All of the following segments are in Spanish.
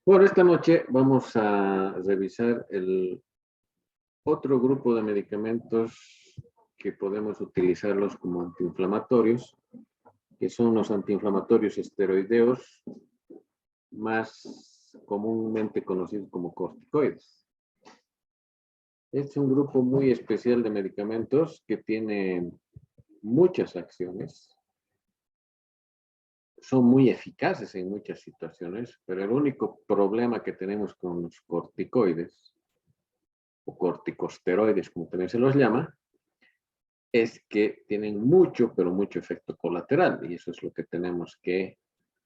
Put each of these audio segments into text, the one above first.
Bueno, esta noche vamos a revisar el otro grupo de medicamentos que podemos utilizarlos como antiinflamatorios, que son los antiinflamatorios esteroideos, más comúnmente conocidos como corticoides. Este es un grupo muy especial de medicamentos que tiene muchas acciones, son muy eficaces en muchas situaciones, pero el único problema que tenemos con los corticoides o corticosteroides, como también se los llama, es que tienen mucho, pero mucho efecto colateral, y eso es lo que tenemos que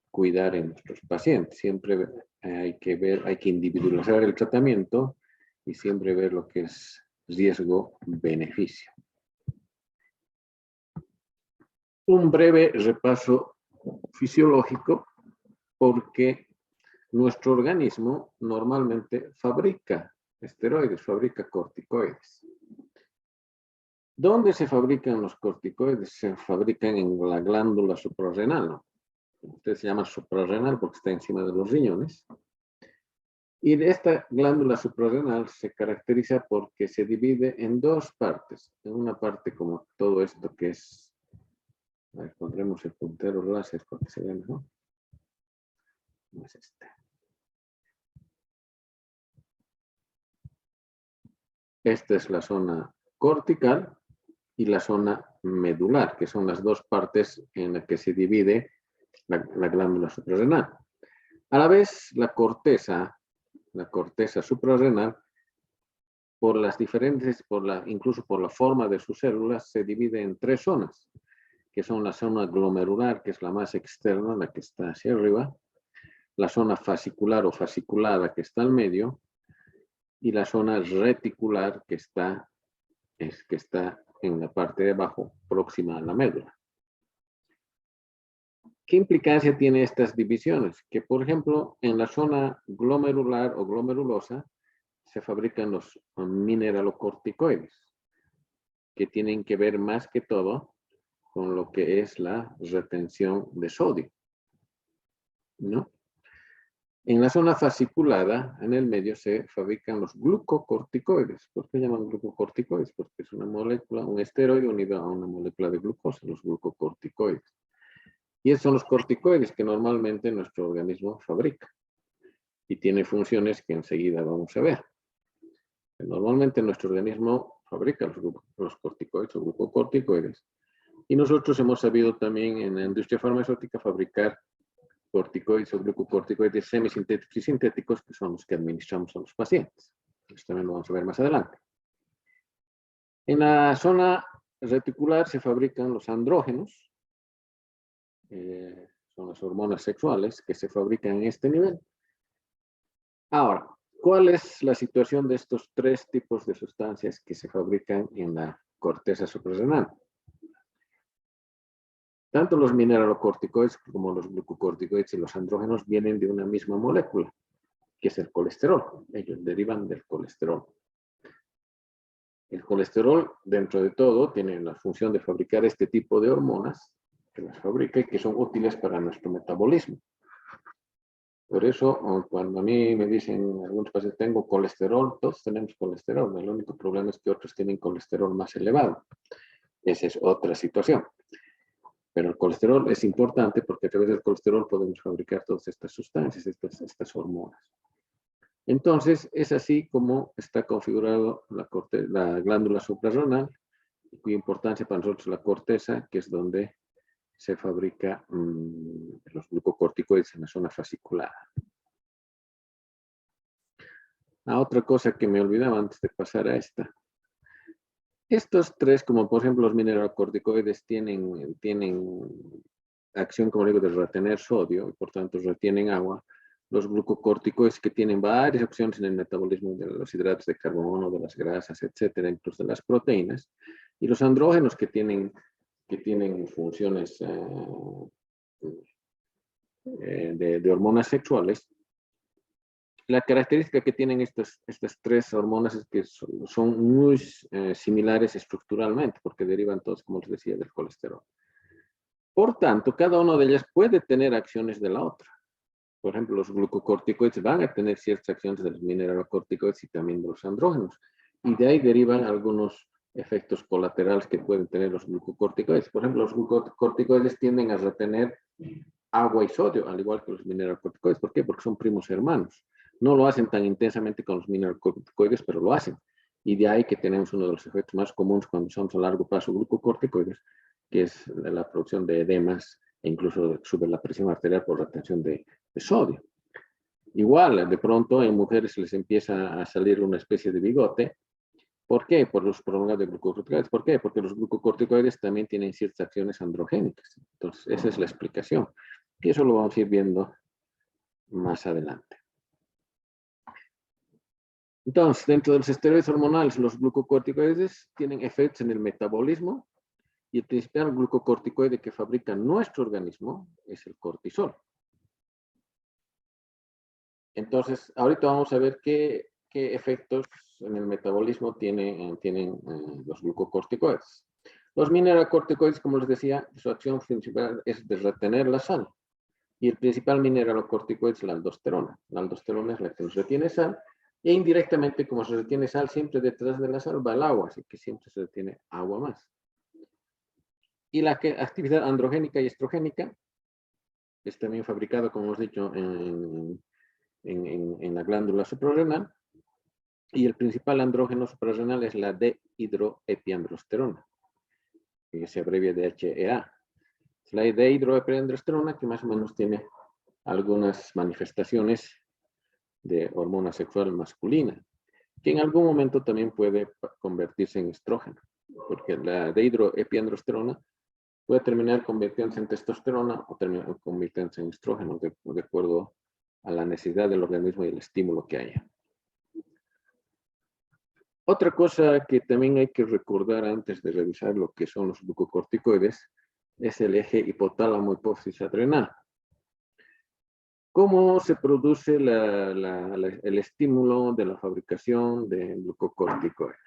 cuidar en nuestros pacientes. Siempre hay que ver, hay que individualizar el tratamiento y siempre ver lo que es riesgo-beneficio. Un breve repaso fisiológico, porque nuestro organismo normalmente fabrica esteroides, fabrica corticoides. ¿Dónde se fabrican los corticoides? Se fabrican en la glándula suprarrenal. Usted se llama suprarrenal porque está encima de los riñones. Y esta glándula suprarrenal se caracteriza porque se divide en dos partes. En una parte como todo esto que es, a ver, pondremos el puntero láser para que se vea mejor. No es este. Esta es la zona cortical y la zona medular, que son las dos partes en las que se divide la glándula suprarrenal. A la vez, la corteza suprarrenal, por las diferentes, incluso por la forma de sus células, se divide en tres zonas, que son la zona glomerular, que es la más externa, la que está hacia arriba, la zona fascicular o fasciculada, que está al medio, y la zona reticular, que está en la parte de abajo, próxima a la médula. ¿Qué implicancia tiene estas divisiones? Que, por ejemplo, en la zona glomerular o glomerulosa se fabrican los mineralocorticoides, que tienen que ver más que todo con lo que es la retención de sodio, ¿no? En la zona fasciculada, en el medio, se fabrican los glucocorticoides. ¿Por qué llaman glucocorticoides? Porque es una molécula, un esteroide unido a una molécula de glucosa, los glucocorticoides. Y esos son los corticoides que normalmente nuestro organismo fabrica. Y tiene funciones que enseguida vamos a ver. Normalmente nuestro organismo fabrica los corticoides o glucocorticoides. Y nosotros hemos sabido también en la industria farmacéutica fabricar corticoides o glucocorticoides semisintéticos y sintéticos, que son los que administramos a los pacientes. Esto también lo vamos a ver más adelante. En la zona reticular se fabrican los andrógenos, son las hormonas sexuales que se fabrican en este nivel. Ahora, ¿cuál es la situación de estos tres tipos de sustancias que se fabrican en la corteza suprarrenal? Tanto los mineralocorticoides como los glucocorticoides y los andrógenos vienen de una misma molécula, que es el colesterol. Ellos derivan del colesterol. El colesterol, dentro de todo, tiene la función de fabricar este tipo de hormonas, que las fabrica y que son útiles para nuestro metabolismo. Por eso, cuando a mí me dicen algunos pacientes, tengo colesterol, todos tenemos colesterol. El único problema es que otros tienen colesterol más elevado. Esa es otra situación. Pero el colesterol es importante porque a través del colesterol podemos fabricar todas estas sustancias, estas hormonas. Entonces, es así como está configurado la glándula suprarrenal, cuya importancia para nosotros es la corteza, que es donde se fabrica los glucocorticoides en la zona fasciculada. Otra cosa que me olvidaba antes de pasar a esta. Estos tres, como por ejemplo los mineralocorticoides, tienen acción, como digo, de retener sodio y por tanto retienen agua. Los glucocorticoides que tienen varias acciones en el metabolismo de los hidratos de carbono, de las grasas, etcétera, incluso de las proteínas. Y los andrógenos que tienen funciones de hormonas sexuales. La característica que tienen estas tres hormonas es que son muy similares estructuralmente, porque derivan todos, como les decía, del colesterol. Por tanto, cada una de ellas puede tener acciones de la otra. Por ejemplo, los glucocorticoides van a tener ciertas acciones de los mineralocorticoides y también de los andrógenos. Y de ahí derivan algunos efectos colaterales que pueden tener los glucocorticoides. Por ejemplo, los glucocorticoides tienden a retener agua y sodio, al igual que los mineralocorticoides. ¿Por qué? Porque son primos hermanos. No lo hacen tan intensamente con los mineralocorticoides, pero lo hacen. Y de ahí que tenemos uno de los efectos más comunes cuando usamos a largo plazo glucocorticoides, que es la producción de edemas e incluso sube la presión arterial por retención de sodio. Igual, de pronto en mujeres les empieza a salir una especie de bigote. ¿Por qué? Por los prolongados de glucocorticoides. ¿Por qué? Porque los glucocorticoides también tienen ciertas acciones androgénicas. Entonces, esa es la explicación. Y eso lo vamos a ir viendo más adelante. Entonces, dentro de los esteroides hormonales, los glucocorticoides tienen efectos en el metabolismo y el principal glucocorticoide que fabrica nuestro organismo es el cortisol. Entonces, ahorita vamos a ver qué efectos en el metabolismo tienen los glucocorticoides. Los mineralocorticoides, como les decía, su acción principal es de retener la sal. Y el principal mineralocorticoide es la aldosterona. La aldosterona es la que nos retiene sal. E indirectamente, como se retiene sal, siempre detrás de la sal va el agua, así que siempre se retiene agua más. Y la actividad androgénica y estrogénica es también fabricada, como hemos dicho, en la glándula suprarrenal. Y el principal andrógeno suprarrenal es la dehidroepiandrosterona, que se abrevia de HEA. Es la dehidroepiandrosterona que más o menos tiene algunas manifestaciones de hormona sexual masculina, que en algún momento también puede convertirse en estrógeno, porque la dehidroepiandrosterona puede terminar convirtiéndose en testosterona o terminar convirtiéndose en estrógeno, de acuerdo a la necesidad del organismo y el estímulo que haya. Otra cosa que también hay que recordar antes de revisar lo que son los glucocorticoides es el eje hipotálamo-hipófisis adrenal. ¿Cómo se produce el estímulo de la fabricación de glucocorticoides?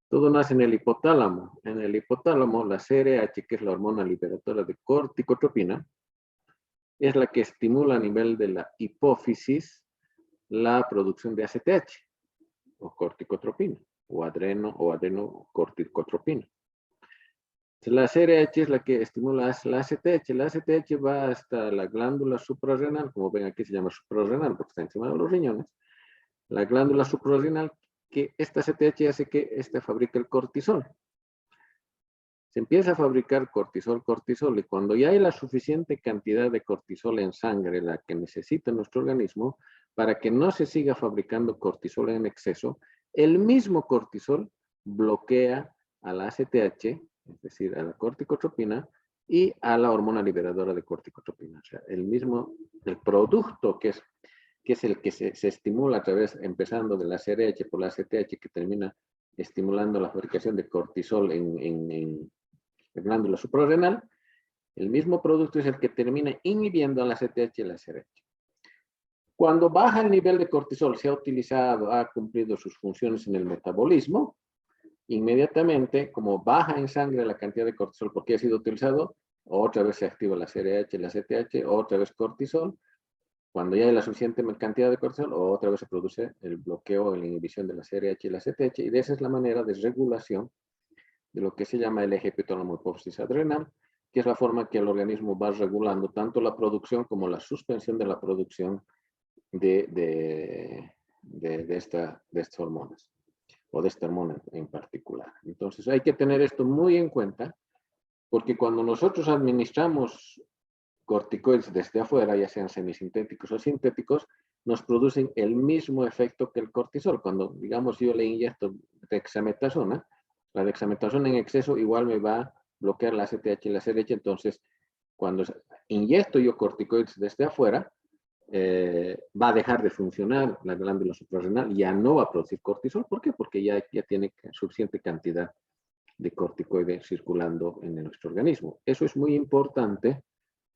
Todo nace en el hipotálamo. En el hipotálamo, la CRH, que es la hormona liberadora de corticotropina, es la que estimula a nivel de la hipófisis la producción de ACTH, o corticotropina, o adrenocorticotropina. La CRH es la que estimula la ACTH. La ACTH va hasta la glándula suprarrenal, como ven aquí se llama suprarrenal porque está encima de los riñones. La glándula suprarrenal, que esta ACTH hace que esta fabrique el cortisol. Se empieza a fabricar cortisol, y cuando ya hay la suficiente cantidad de cortisol en sangre, la que necesita nuestro organismo, para que no se siga fabricando cortisol en exceso, el mismo cortisol bloquea a la ACTH, es decir, a la corticotropina, y a la hormona liberadora de corticotropina. O sea, el producto que es el que se estimula a través, empezando de la CRH por la ACTH, que termina estimulando la fabricación de cortisol en la glándula suprarrenal, el mismo producto es el que termina inhibiendo a la ACTH y la CRH. Cuando baja el nivel de cortisol, se ha utilizado, ha cumplido sus funciones en el metabolismo, inmediatamente, como baja en sangre la cantidad de cortisol porque ha sido utilizado, otra vez se activa la CRH, la CTH, otra vez cortisol. Cuando ya hay la suficiente cantidad de cortisol, otra vez se produce el bloqueo o la inhibición de la CRH y la CTH, y de esa es la manera de regulación de lo que se llama el eje hipotálamo-hipófisis adrenal, que es la forma que el organismo va regulando tanto la producción como la suspensión de la producción de estas hormonas, o de esta hormona en particular. Entonces hay que tener esto muy en cuenta, porque cuando nosotros administramos corticoides desde afuera, ya sean semisintéticos o sintéticos, nos producen el mismo efecto que el cortisol. Cuando, digamos, yo le inyecto dexametasona, la dexametasona en exceso igual me va a bloquear la ACTH y la CRH, entonces cuando inyecto yo corticoides desde afuera, va a dejar de funcionar la glándula suprarrenal, ya no va a producir cortisol. ¿Por qué? Porque ya tiene suficiente cantidad de corticoides circulando en nuestro organismo. Eso es muy importante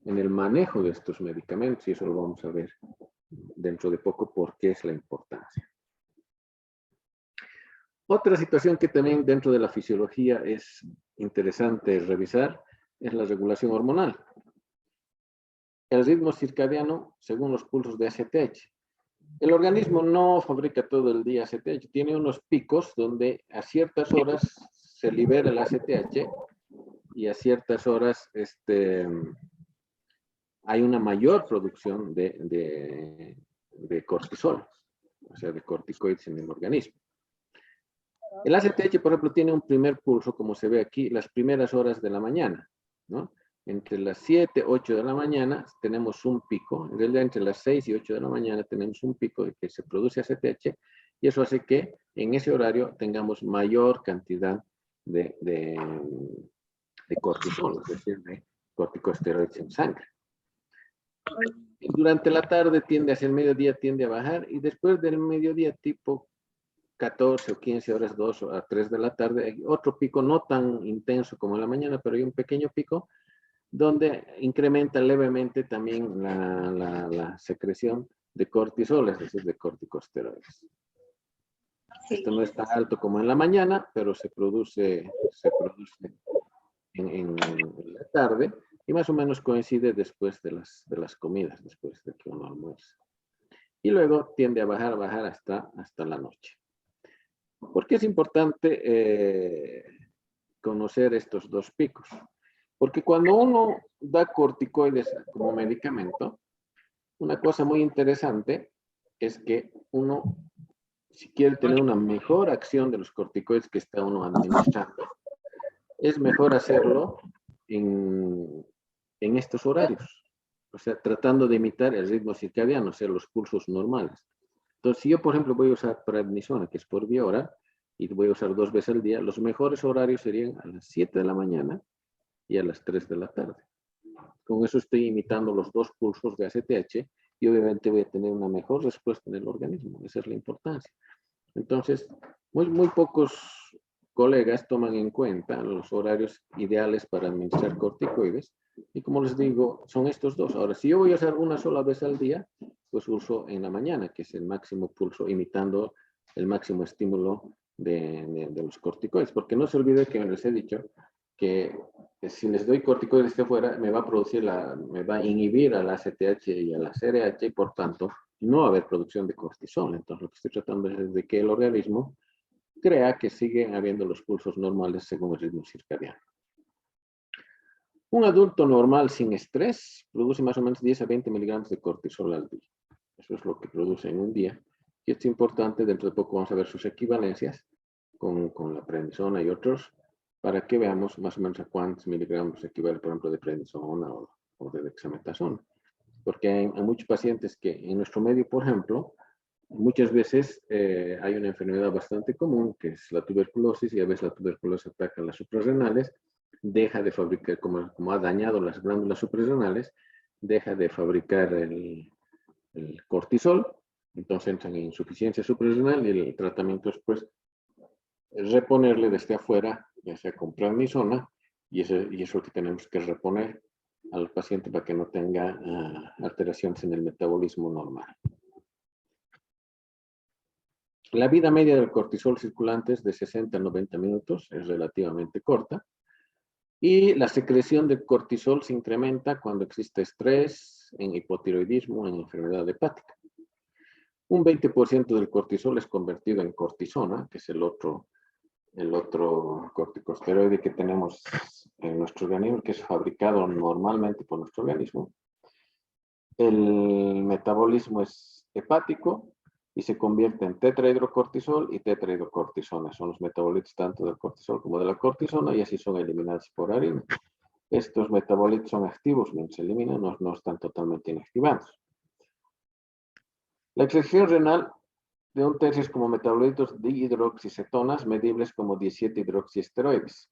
en el manejo de estos medicamentos, y eso lo vamos a ver dentro de poco, por qué es la importancia. Otra situación que también dentro de la fisiología es interesante revisar es la regulación hormonal. el ritmo circadiano según los pulsos de ACTH. El organismo no fabrica todo el día ACTH, tiene unos picos donde a ciertas horas se libera el ACTH y a ciertas horas hay una mayor producción de cortisol, o sea, de corticoides en el organismo. El ACTH, por ejemplo, tiene un primer pulso, como se ve aquí, las primeras horas de la mañana, ¿no? Entre las 7, 8 de la mañana tenemos un pico, en realidad entre las 6 y 8 de la mañana tenemos un pico de que se produce ACTH, y eso hace que en ese horario tengamos mayor cantidad de cortisol, es decir, de corticosteroides en sangre. Durante la tarde tiende hacia el mediodía, tiende a bajar, y después del mediodía, tipo 14 o 15 horas, 2 a 3 de la tarde, hay otro pico no tan intenso como en la mañana, pero hay un pequeño pico donde incrementa levemente también la secreción de cortisol, es decir, de corticosteroides. Sí. Esto no es tan alto como en la mañana, pero se produce en la tarde y más o menos coincide después de las comidas, después de que uno almuerza. Y luego tiende a bajar hasta la noche. ¿Por qué es importante conocer estos dos picos? Porque cuando uno da corticoides como medicamento, una cosa muy interesante es que uno, si quiere tener una mejor acción de los corticoides que está uno administrando, es mejor hacerlo en estos horarios. O sea, tratando de imitar el ritmo circadiano, o sea, los pulsos normales. Entonces, si yo, por ejemplo, voy a usar prednisona, que es por vía oral, y voy a usar 2 veces al día, los mejores horarios serían a las 7 de la mañana y a las 3 de la tarde. Con eso estoy imitando los 2 pulsos de ACTH y obviamente voy a tener una mejor respuesta en el organismo. Esa es la importancia. Entonces, muy pocos colegas toman en cuenta los horarios ideales para administrar corticoides y como les digo, son estos dos. Ahora, si yo voy a usar una sola vez al día, pues uso en la mañana, que es el máximo pulso, imitando el máximo estímulo de los corticoides, porque no se olvide que les he dicho que si les doy corticoides de fuera, me va a inhibir a la ACTH y a la CRH y por tanto no va a haber producción de cortisol. Entonces lo que estoy tratando es de que el organismo crea que siguen habiendo los pulsos normales según el ritmo circadiano. Un adulto normal sin estrés produce más o menos 10 a 20 miligramos de cortisol al día. Eso es lo que produce en un día. Y esto es importante, dentro de poco vamos a ver sus equivalencias con la prednisona y otros, para que veamos más o menos a cuántos miligramos equivale, por ejemplo, de prednisona o de dexametasona. Porque hay muchos pacientes que en nuestro medio, por ejemplo, muchas veces hay una enfermedad bastante común, que es la tuberculosis, y a veces la tuberculosis ataca las suprarrenales, deja de fabricar, como ha dañado las glándulas suprarrenales, deja de fabricar el cortisol, entonces entran en insuficiencia suprarrenal y el tratamiento es pues reponerle desde afuera, ya sea con prednisona, y eso es lo que tenemos que reponer al paciente para que no tenga alteraciones en el metabolismo normal. La vida media del cortisol circulante es de 60 a 90 minutos, es relativamente corta, y la secreción de cortisol se incrementa cuando existe estrés, en hipotiroidismo, en enfermedad hepática. Un 20% del cortisol es convertido en cortisona, que es el otro corticosteroide que tenemos en nuestro organismo, que es fabricado normalmente por nuestro organismo. El metabolismo es hepático y se convierte en tetrahidrocortisol y tetrahidrocortisona. Son los metabolitos tanto del cortisol como de la cortisona y así son eliminados por orina. Estos metabolitos son activos mientras se eliminan, no están totalmente inactivados. La excreción renal de un tercio es como metabolitos dihidroxicetonas medibles como 17 hidroxiesteroides.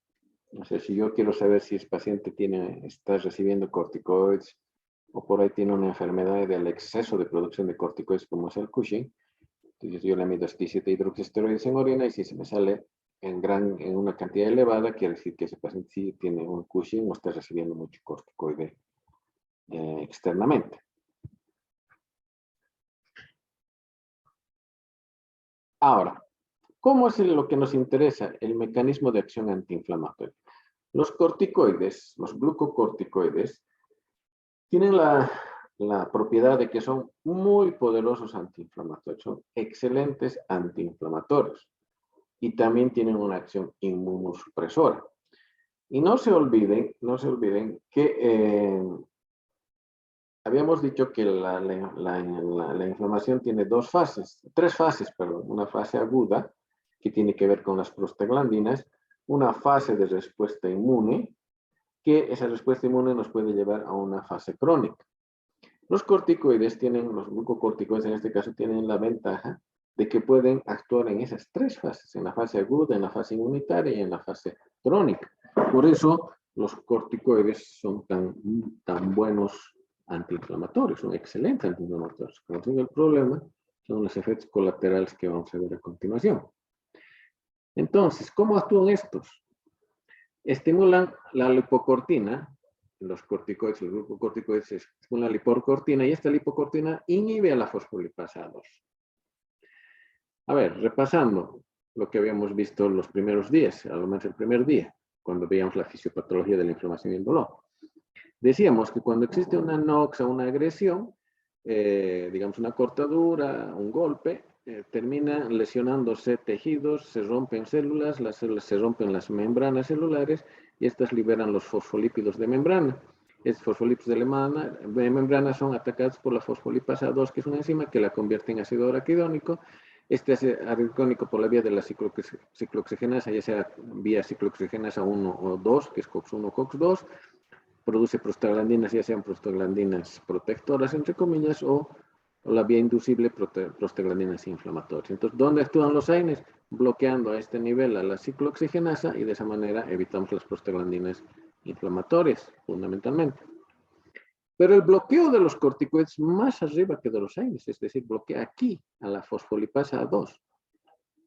O sea, si yo quiero saber si el paciente está recibiendo corticoides o por ahí tiene una enfermedad del exceso de producción de corticoides como es el Cushing, entonces yo le mido 17 hidroxiesteroides en orina y si se me sale en una cantidad elevada, quiere decir que ese paciente sí tiene un Cushing o está recibiendo mucho corticoide externamente. Ahora, ¿cómo es lo que nos interesa? El mecanismo de acción antiinflamatoria. Los corticoides, los glucocorticoides, tienen la la propiedad de que son muy poderosos antiinflamatorios, son excelentes antiinflamatorios y también tienen una acción inmunosupresora. Y no se olviden que habíamos dicho que la inflamación tiene tres fases, perdón. Una fase aguda, que tiene que ver con las prostaglandinas, una fase de respuesta inmune, que esa respuesta inmune nos puede llevar a una fase crónica. Los glucocorticoides en este caso tienen la ventaja de que pueden actuar en esas tres fases, en la fase aguda, en la fase inmunitaria y en la fase crónica. Por eso los corticoides son tan buenos antiinflamatorios, son excelentes antiinflamatorios. Como tengo el problema, son los efectos colaterales que vamos a ver a continuación. Entonces, ¿cómo actúan estos? Estimulan la lipocortina, los corticoides, los glucocorticoides estimulan la lipocortina y esta lipocortina inhibe a la fosfolipasa 2. A ver, repasando lo que habíamos visto los primeros días, a lo menos el primer día, cuando veíamos la fisiopatología de la inflamación y el dolor. Decíamos que cuando existe una noxa, una agresión, digamos una cortadura, un golpe, termina lesionándose tejidos, se rompen células, las células se rompen las membranas celulares y estas liberan los fosfolípidos de membrana. Estos fosfolípidos de membrana son atacados por la fosfolipasa 2, que es una enzima que la convierte en ácido araquidónico. Este ácido araquidónico por la vía de la ciclooxigenasa, ya sea vía ciclooxigenasa 1 o 2, que es COX-1 o COX-2, produce prostaglandinas, ya sean prostaglandinas protectoras, entre comillas, o la vía inducible prostaglandinas inflamatorias. Entonces, ¿dónde actúan los AINES? Bloqueando a este nivel a la ciclooxigenasa y de esa manera evitamos las prostaglandinas inflamatorias, fundamentalmente. Pero el bloqueo de los corticoides más arriba que de los AINES, es decir, bloquea aquí a la fosfolipasa 2.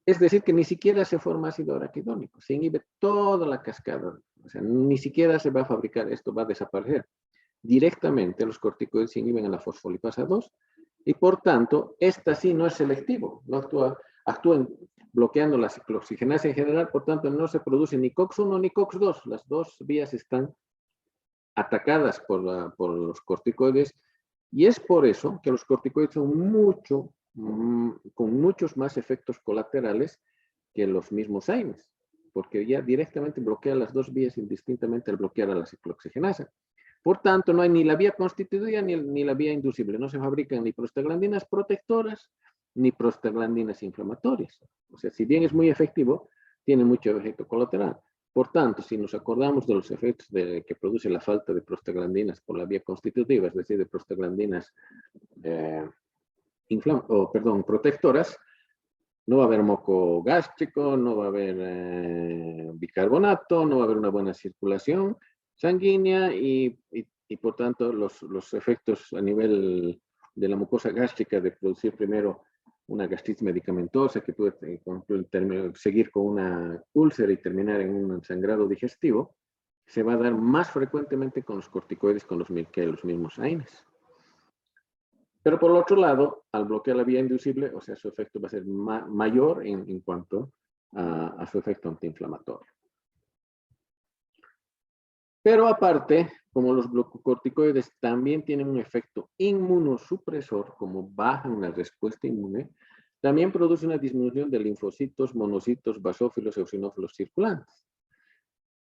Es decir, que ni siquiera se forma ácido araquidónico, se inhibe toda la cascada, o sea, ni siquiera se va a fabricar, esto va a desaparecer. Directamente los corticoides se inhiben en la fosfolipasa 2 y por tanto, esta sí no es selectivo, no actúa bloqueando la ciclooxigenasa en general, por tanto no se produce ni COX-1 ni COX-2, las dos vías están atacadas por los corticoides y es por eso que los corticoides son con muchos más efectos colaterales que los mismos AINES, porque ya directamente bloquea las dos vías indistintamente al bloquear a la ciclooxigenasa. Por tanto, no hay ni la vía constitutiva ni la vía inducible. No se fabrican ni prostaglandinas protectoras ni prostaglandinas inflamatorias. O sea, si bien es muy efectivo, tiene mucho efecto colateral. Por tanto, si nos acordamos de los efectos que produce la falta de prostaglandinas por la vía constitutiva, es decir, de prostaglandinas protectoras, no va a haber moco gástrico, no va a haber bicarbonato, no va a haber una buena circulación sanguínea y por tanto los efectos a nivel de la mucosa gástrica de producir primero una gastritis medicamentosa que puede seguir con una úlcera y terminar en un sangrado digestivo, se va a dar más frecuentemente con los corticoides que los mismos AINES. Pero por el otro lado, al bloquear la vía inducible, o sea, su efecto va a ser mayor en cuanto a su efecto antiinflamatorio. Pero aparte, como los glucocorticoides también tienen un efecto inmunosupresor, como bajan la respuesta inmune, también produce una disminución de linfocitos, monocitos, basófilos, eosinófilos circulantes.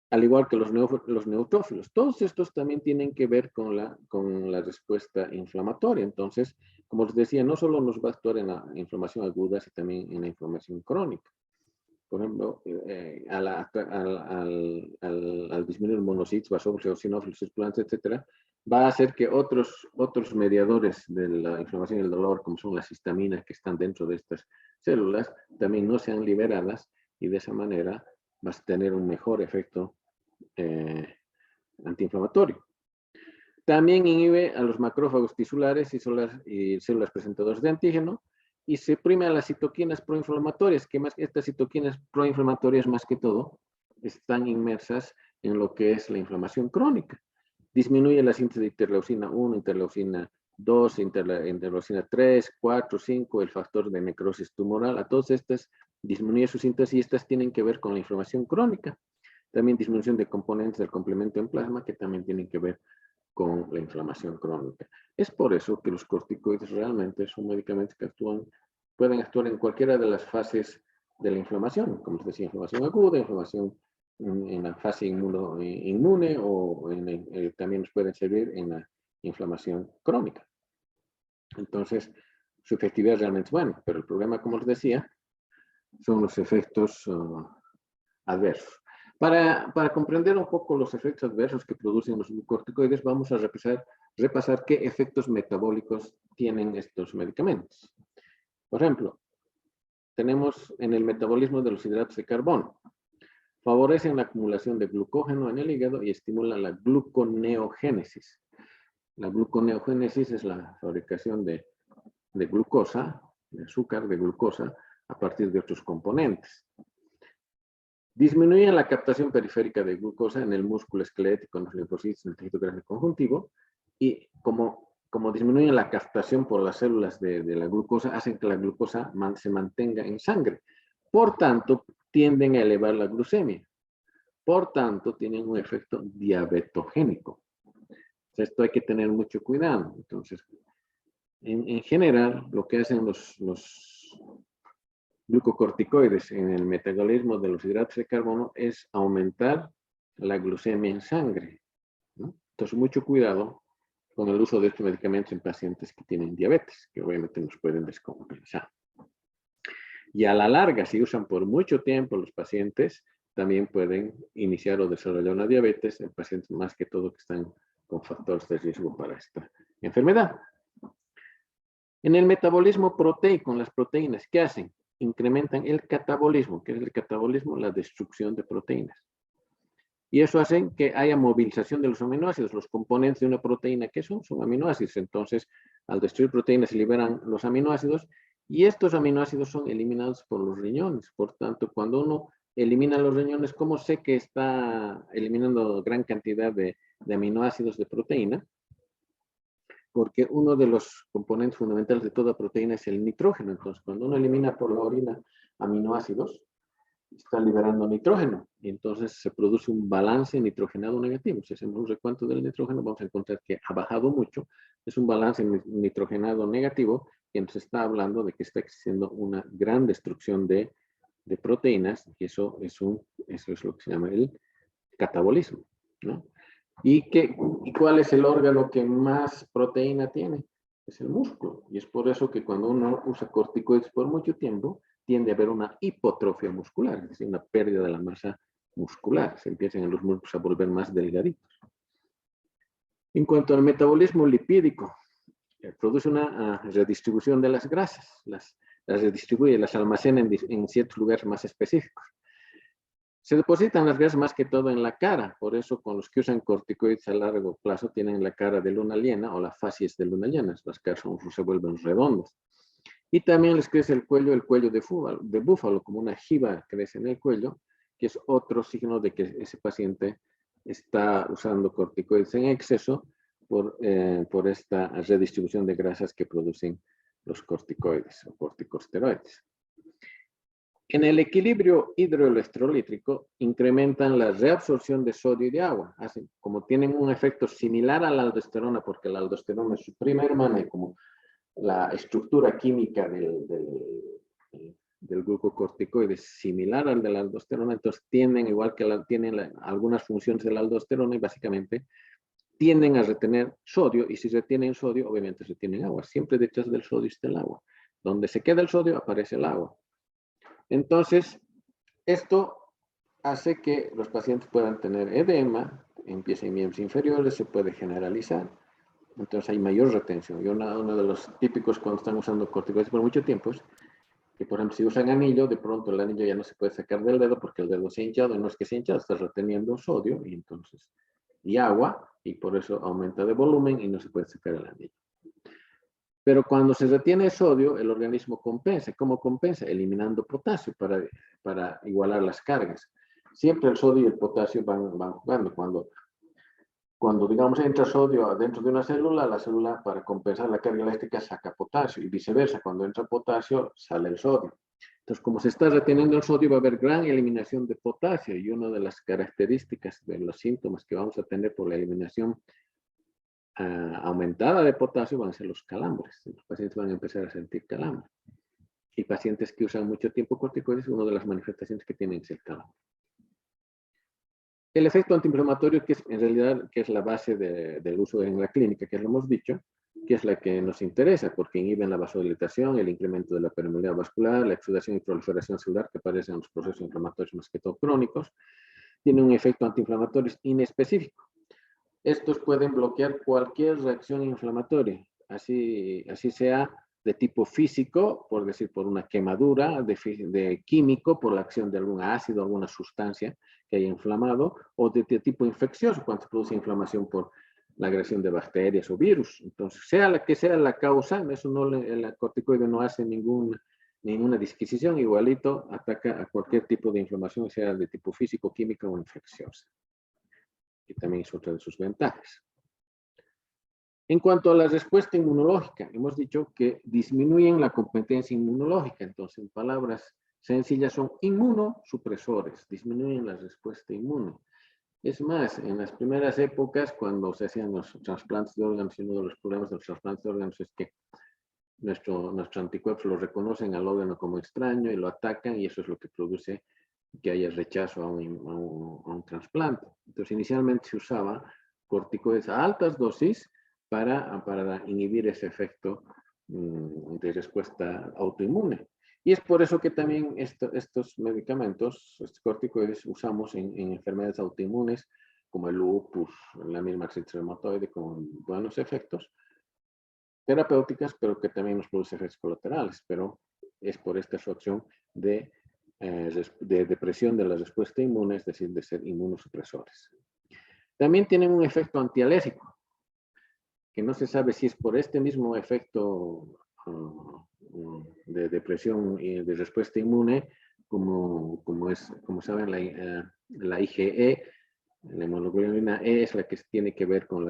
Al igual que los neutrófilos. Todos estos también tienen que ver con la respuesta inflamatoria. Entonces, como les decía, no solo nos va a actuar en la inflamación aguda, sino también en la inflamación crónica. Por ejemplo, al disminuir monocitos, basófilos, eosinófilos, circulantes, etc., va a hacer que otros mediadores de la inflamación y el dolor, como son las histaminas que están dentro de estas células, también no sean liberadas y de esa manera vas a tener un mejor efecto antiinflamatorio. También inhibe a los macrófagos tisulares y células presentadoras de antígeno y suprime a las citoquinas proinflamatorias, que estas citoquinas proinflamatorias más que todo están inmersas en lo que es la inflamación crónica. Disminuye la síntesis de interleucina 1, interleucina 2, interleucina 3, 4, 5, el factor de necrosis tumoral. A todas estas disminuye su síntesis y estas tienen que ver con la inflamación crónica. También disminución de componentes del complemento en plasma que también tienen que ver con la inflamación crónica. Es por eso que los corticoides realmente son medicamentos que pueden actuar en cualquiera de las fases de la inflamación, como les decía, inflamación aguda, inflamación en la fase inmune o también nos pueden servir en la inflamación crónica. Entonces, su efectividad realmente es buena, pero el problema, como les decía, son los efectos adversos. Para comprender un poco los efectos adversos que producen los glucocorticoides, vamos a repasar qué efectos metabólicos tienen estos medicamentos. Por ejemplo, tenemos en el metabolismo de los hidratos de carbono. Favorecen la acumulación de glucógeno en el hígado y estimulan la gluconeogénesis. La gluconeogénesis es la fabricación de glucosa, de azúcar, de glucosa, a partir de otros componentes. Disminuyen la captación periférica de glucosa en el músculo esquelético, en los linfocitos, en el tejido gránulo conjuntivo, y como disminuyen la captación por las células de la glucosa, hacen que la glucosa se mantenga en sangre. Por tanto, tienden a elevar la glucemia. Por tanto, tienen un efecto diabetogénico. Esto hay que tener mucho cuidado. Entonces, en general, lo que hacen los glucocorticoides en el metabolismo de los hidratos de carbono es aumentar la glucemia en sangre, ¿no? Entonces, mucho cuidado con el uso de estos medicamentos en pacientes que tienen diabetes, que obviamente nos pueden descompensar. Y a la larga, si usan por mucho tiempo los pacientes, también pueden iniciar o desarrollar una diabetes en pacientes más que todo que están con factores de riesgo para esta enfermedad. En el metabolismo proteico, las proteínas, ¿qué hacen? Incrementan el catabolismo. ¿Qué es el catabolismo? La destrucción de proteínas. Y eso hace que haya movilización de los aminoácidos. Los componentes de una proteína, ¿qué son? Son aminoácidos. Entonces, al destruir proteínas se liberan los aminoácidos y estos aminoácidos son eliminados por los riñones. Por tanto, cuando uno elimina los riñones, ¿cómo sé que está eliminando gran cantidad de aminoácidos de proteína? Porque uno de los componentes fundamentales de toda proteína es el nitrógeno. Entonces, cuando uno elimina por la orina aminoácidos, está liberando nitrógeno y entonces se produce un balance nitrogenado negativo. Si hacemos un recuento del nitrógeno, vamos a encontrar que ha bajado mucho. Es un balance nitrogenado negativo que nos está hablando de que está existiendo una gran destrucción de proteínas y eso es lo que se llama el catabolismo, ¿no? ¿Y cuál es el órgano que más proteína tiene? Es el músculo. Y es por eso que cuando uno usa corticoides por mucho tiempo, tiende a haber una hipotrofia muscular, es decir, una pérdida de la masa muscular. Se empiezan los músculos a volver más delgaditos. En cuanto al metabolismo lipídico, produce una redistribución de las grasas. Las redistribuye, las almacena en ciertos lugares más específicos. Se depositan las grasas más que todo en la cara, por eso con los que usan corticoides a largo plazo tienen la cara de luna llena o las facies de luna llena, las caras se vuelven redondas. Y también les crece el cuello de búfalo, como una jiba crece en el cuello, que es otro signo de que ese paciente está usando corticoides en exceso por esta redistribución de grasas que producen los corticoides o corticosteroides. En el equilibrio hidroelectrolítico incrementan la reabsorción de sodio y de agua. Como tienen un efecto similar a la aldosterona, porque la aldosterona es su prima hermana y como la estructura química del glucocorticoide es similar al de la aldosterona, entonces tienden, igual que tienen algunas funciones de la aldosterona y básicamente tienden a retener sodio y si retienen sodio, obviamente retienen agua. Siempre detrás del sodio está el agua. Donde se queda el sodio, aparece el agua. Entonces, esto hace que los pacientes puedan tener edema en pies y miembros inferiores, se puede generalizar. Entonces hay mayor retención. Y uno de los típicos cuando están usando corticoides por mucho tiempo es que, por ejemplo, si usan anillo, de pronto el anillo ya no se puede sacar del dedo porque el dedo se ha hinchado. Y no es que se ha hinchado, está reteniendo sodio y agua, y por eso aumenta de volumen y no se puede sacar el anillo. Pero cuando se retiene sodio, el organismo compensa. ¿Cómo compensa? Eliminando potasio para igualar las cargas. Siempre el sodio y el potasio van jugando. Cuando, digamos, entra sodio dentro de una célula, la célula para compensar la carga eléctrica saca potasio y viceversa. Cuando entra potasio, sale el sodio. Entonces, como se está reteniendo el sodio, va a haber gran eliminación de potasio y una de las características de los síntomas que vamos a tener por la eliminación aumentada de potasio van a ser los calambres. Los pacientes van a empezar a sentir calambre. Y pacientes que usan mucho tiempo corticoides, una de las manifestaciones que tienen es el calambre. El efecto antiinflamatorio, que es en realidad que es la base del uso en la clínica, que lo hemos dicho, que es la que nos interesa, porque inhiben la vasodilatación, el incremento de la permeabilidad vascular, la exudación y proliferación celular, que aparecen en los procesos inflamatorios más que todo crónicos, tiene un efecto antiinflamatorio inespecífico. Estos pueden bloquear cualquier reacción inflamatoria, así sea de tipo físico, por decir, por una quemadura, de químico, por la acción de algún ácido, alguna sustancia que haya inflamado, o de tipo infeccioso, cuando se produce inflamación por la agresión de bacterias o virus. Entonces, sea la que sea la causa, eso no el corticoide no hace ninguna disquisición, igualito ataca a cualquier tipo de inflamación, sea de tipo físico, química o infecciosa. Que también es otra de sus ventajas. En cuanto a la respuesta inmunológica, hemos dicho que disminuyen la competencia inmunológica. Entonces, en palabras sencillas, son inmunosupresores, disminuyen la respuesta inmune. Es más, en las primeras épocas, cuando se hacían los trasplantes de órganos, y uno de los problemas de los trasplantes de órganos es que nuestros anticuerpos lo reconocen al órgano como extraño y lo atacan, y eso es lo que produce que haya rechazo a un trasplante. Entonces, inicialmente se usaba corticoides a altas dosis para inhibir ese efecto de respuesta autoinmune. Y es por eso que también estos medicamentos, estos corticoides, usamos en enfermedades autoinmunes como el lupus, la misma artritis reumatoide, con buenos efectos terapéuticas, pero que también nos produce efectos colaterales. Pero es por esta su acción de depresión de la respuesta inmune, es decir, de ser inmunosupresores. También tienen un efecto antialérgico, que no se sabe si es por este mismo efecto de depresión y de respuesta inmune, como saben, la IgE, la hemoglobina E es la que tiene que ver con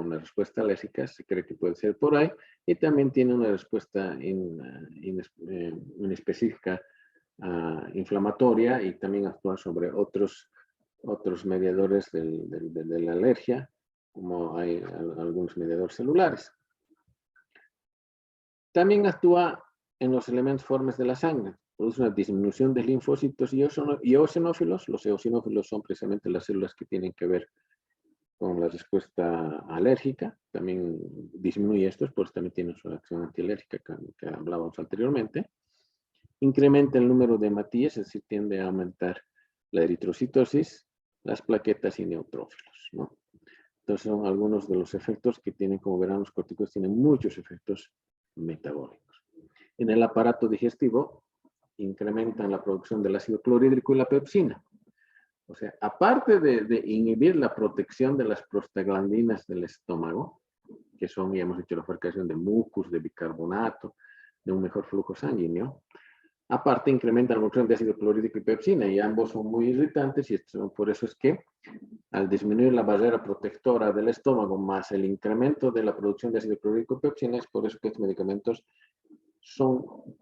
la respuesta alérgica, se cree que puede ser por ahí, y también tiene una respuesta inespecífica inflamatoria, y también actúa sobre otros mediadores de la alergia, como hay algunos mediadores celulares. También actúa en los elementos formes de la sangre, produce una disminución de linfocitos y eosinófilos. Los eosinófilos son precisamente las células que tienen que ver con la respuesta alérgica, también disminuye estos, pues también tiene su acción antialérgica que hablábamos anteriormente. Incrementa el número de hematíes, es decir, tiende a aumentar la eritrocitosis, las plaquetas y neutrófilos, ¿no? Entonces son algunos de los efectos que tienen, como verán, los corticoides tienen muchos efectos metabólicos. En el aparato digestivo, incrementan la producción del ácido clorhídrico y la pepsina. O sea, aparte de inhibir la protección de las prostaglandinas del estómago, que son, ya hemos dicho, la fabricación de mucus, de bicarbonato, de un mejor flujo sanguíneo, aparte incrementan la producción de ácido clorhídrico y pepsina, y ambos son muy irritantes, y por eso es que al disminuir la barrera protectora del estómago más el incremento de la producción de ácido clorhídrico y pepsina, es por eso que estos medicamentos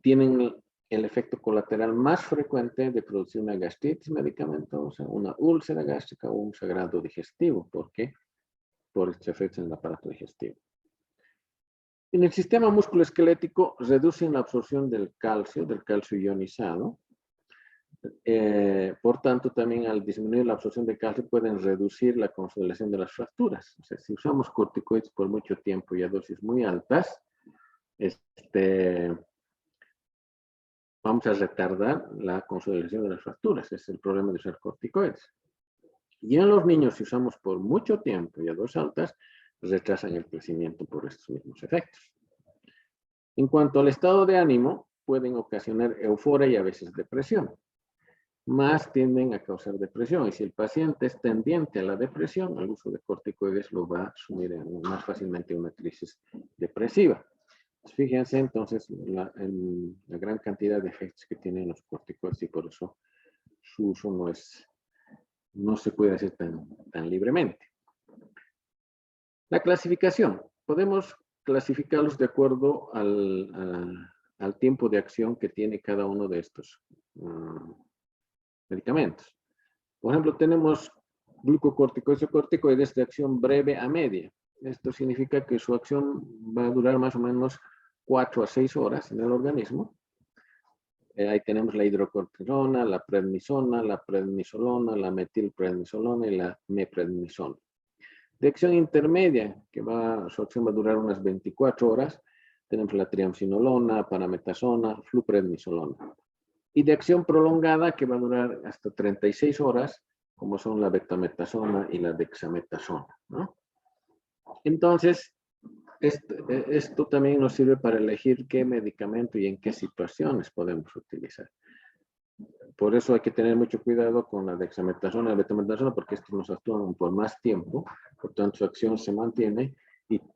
tienen el efecto colateral más frecuente de producir una gastritis medicamentosa, una úlcera gástrica o un sangrado digestivo. ¿Por qué? Por estos efectos en el aparato digestivo. En el sistema musculoesquelético reducen la absorción del calcio ionizado. Por tanto, también al disminuir la absorción de calcio pueden reducir la consolidación de las fracturas. O sea, si usamos corticoides por mucho tiempo y a dosis muy altas, vamos a retardar la consolidación de las fracturas. Ese es el problema de usar corticoides. Y en los niños, si usamos por mucho tiempo y a dosis altas, retrasan el crecimiento por estos mismos efectos. En cuanto al estado de ánimo, pueden ocasionar euforia y a veces depresión. Más tienden a causar depresión. Y si el paciente es tendiente a la depresión, el uso de corticoides lo va a sumir más fácilmente en una crisis depresiva. Fíjense entonces la gran cantidad de efectos que tienen los corticoides, y por eso su uso no se puede hacer tan libremente. La clasificación. Podemos clasificarlos de acuerdo al tiempo de acción que tiene cada uno de estos medicamentos. Por ejemplo, tenemos glucocorticoides o corticoides de acción breve a media. Esto significa que su acción va a durar más o menos 4 a 6 horas en el organismo. Ahí tenemos la hidrocortisona, la prednisona, la prednisolona, la metilprednisolona y la meprednisona. De acción intermedia, su acción va a durar unas 24 horas, tenemos la triamcinolona, parametasona, fluprednisolona. Y de acción prolongada, que va a durar hasta 36 horas, como son la betametasona y la dexametasona, ¿no? Entonces, esto también nos sirve para elegir qué medicamento y en qué situaciones podemos utilizar. Por eso hay que tener mucho cuidado con la dexametasona y la betametasona, porque estos nos actúan por más tiempo, por tanto su acción se mantiene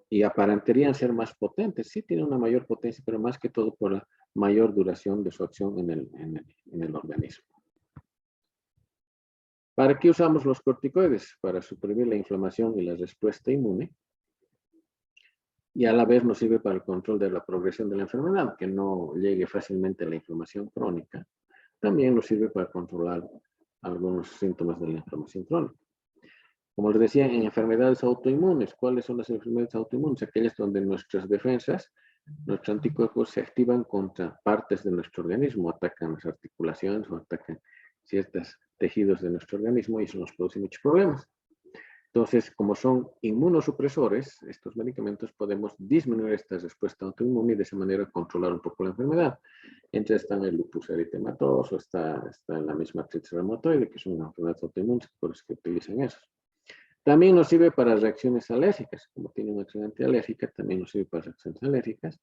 y aparentarían ser más potentes. Sí tienen una mayor potencia, pero más que todo por la mayor duración de su acción en el organismo. ¿Para qué usamos los corticoides? Para suprimir la inflamación y la respuesta inmune. Y a la vez nos sirve para el control de la progresión de la enfermedad, que no llegue fácilmente a la inflamación crónica. También nos sirve para controlar algunos síntomas de la inflamación crónica. Como les decía, en enfermedades autoinmunes, ¿cuáles son las enfermedades autoinmunes? Aquellas donde nuestras defensas, nuestros anticuerpos se activan contra partes de nuestro organismo, atacan las articulaciones o atacan ciertos tejidos de nuestro organismo y eso nos produce muchos problemas. Entonces, como son inmunosupresores, estos medicamentos podemos disminuir esta respuesta autoinmune y de esa manera controlar un poco la enfermedad. Entre están el lupus eritematoso, está la misma artritis reumatoide, que son enfermedades autoinmunes, por eso que utilizan eso. También nos sirve para reacciones alérgicas. Como tiene una acción antialérgica, también nos sirve para reacciones alérgicas.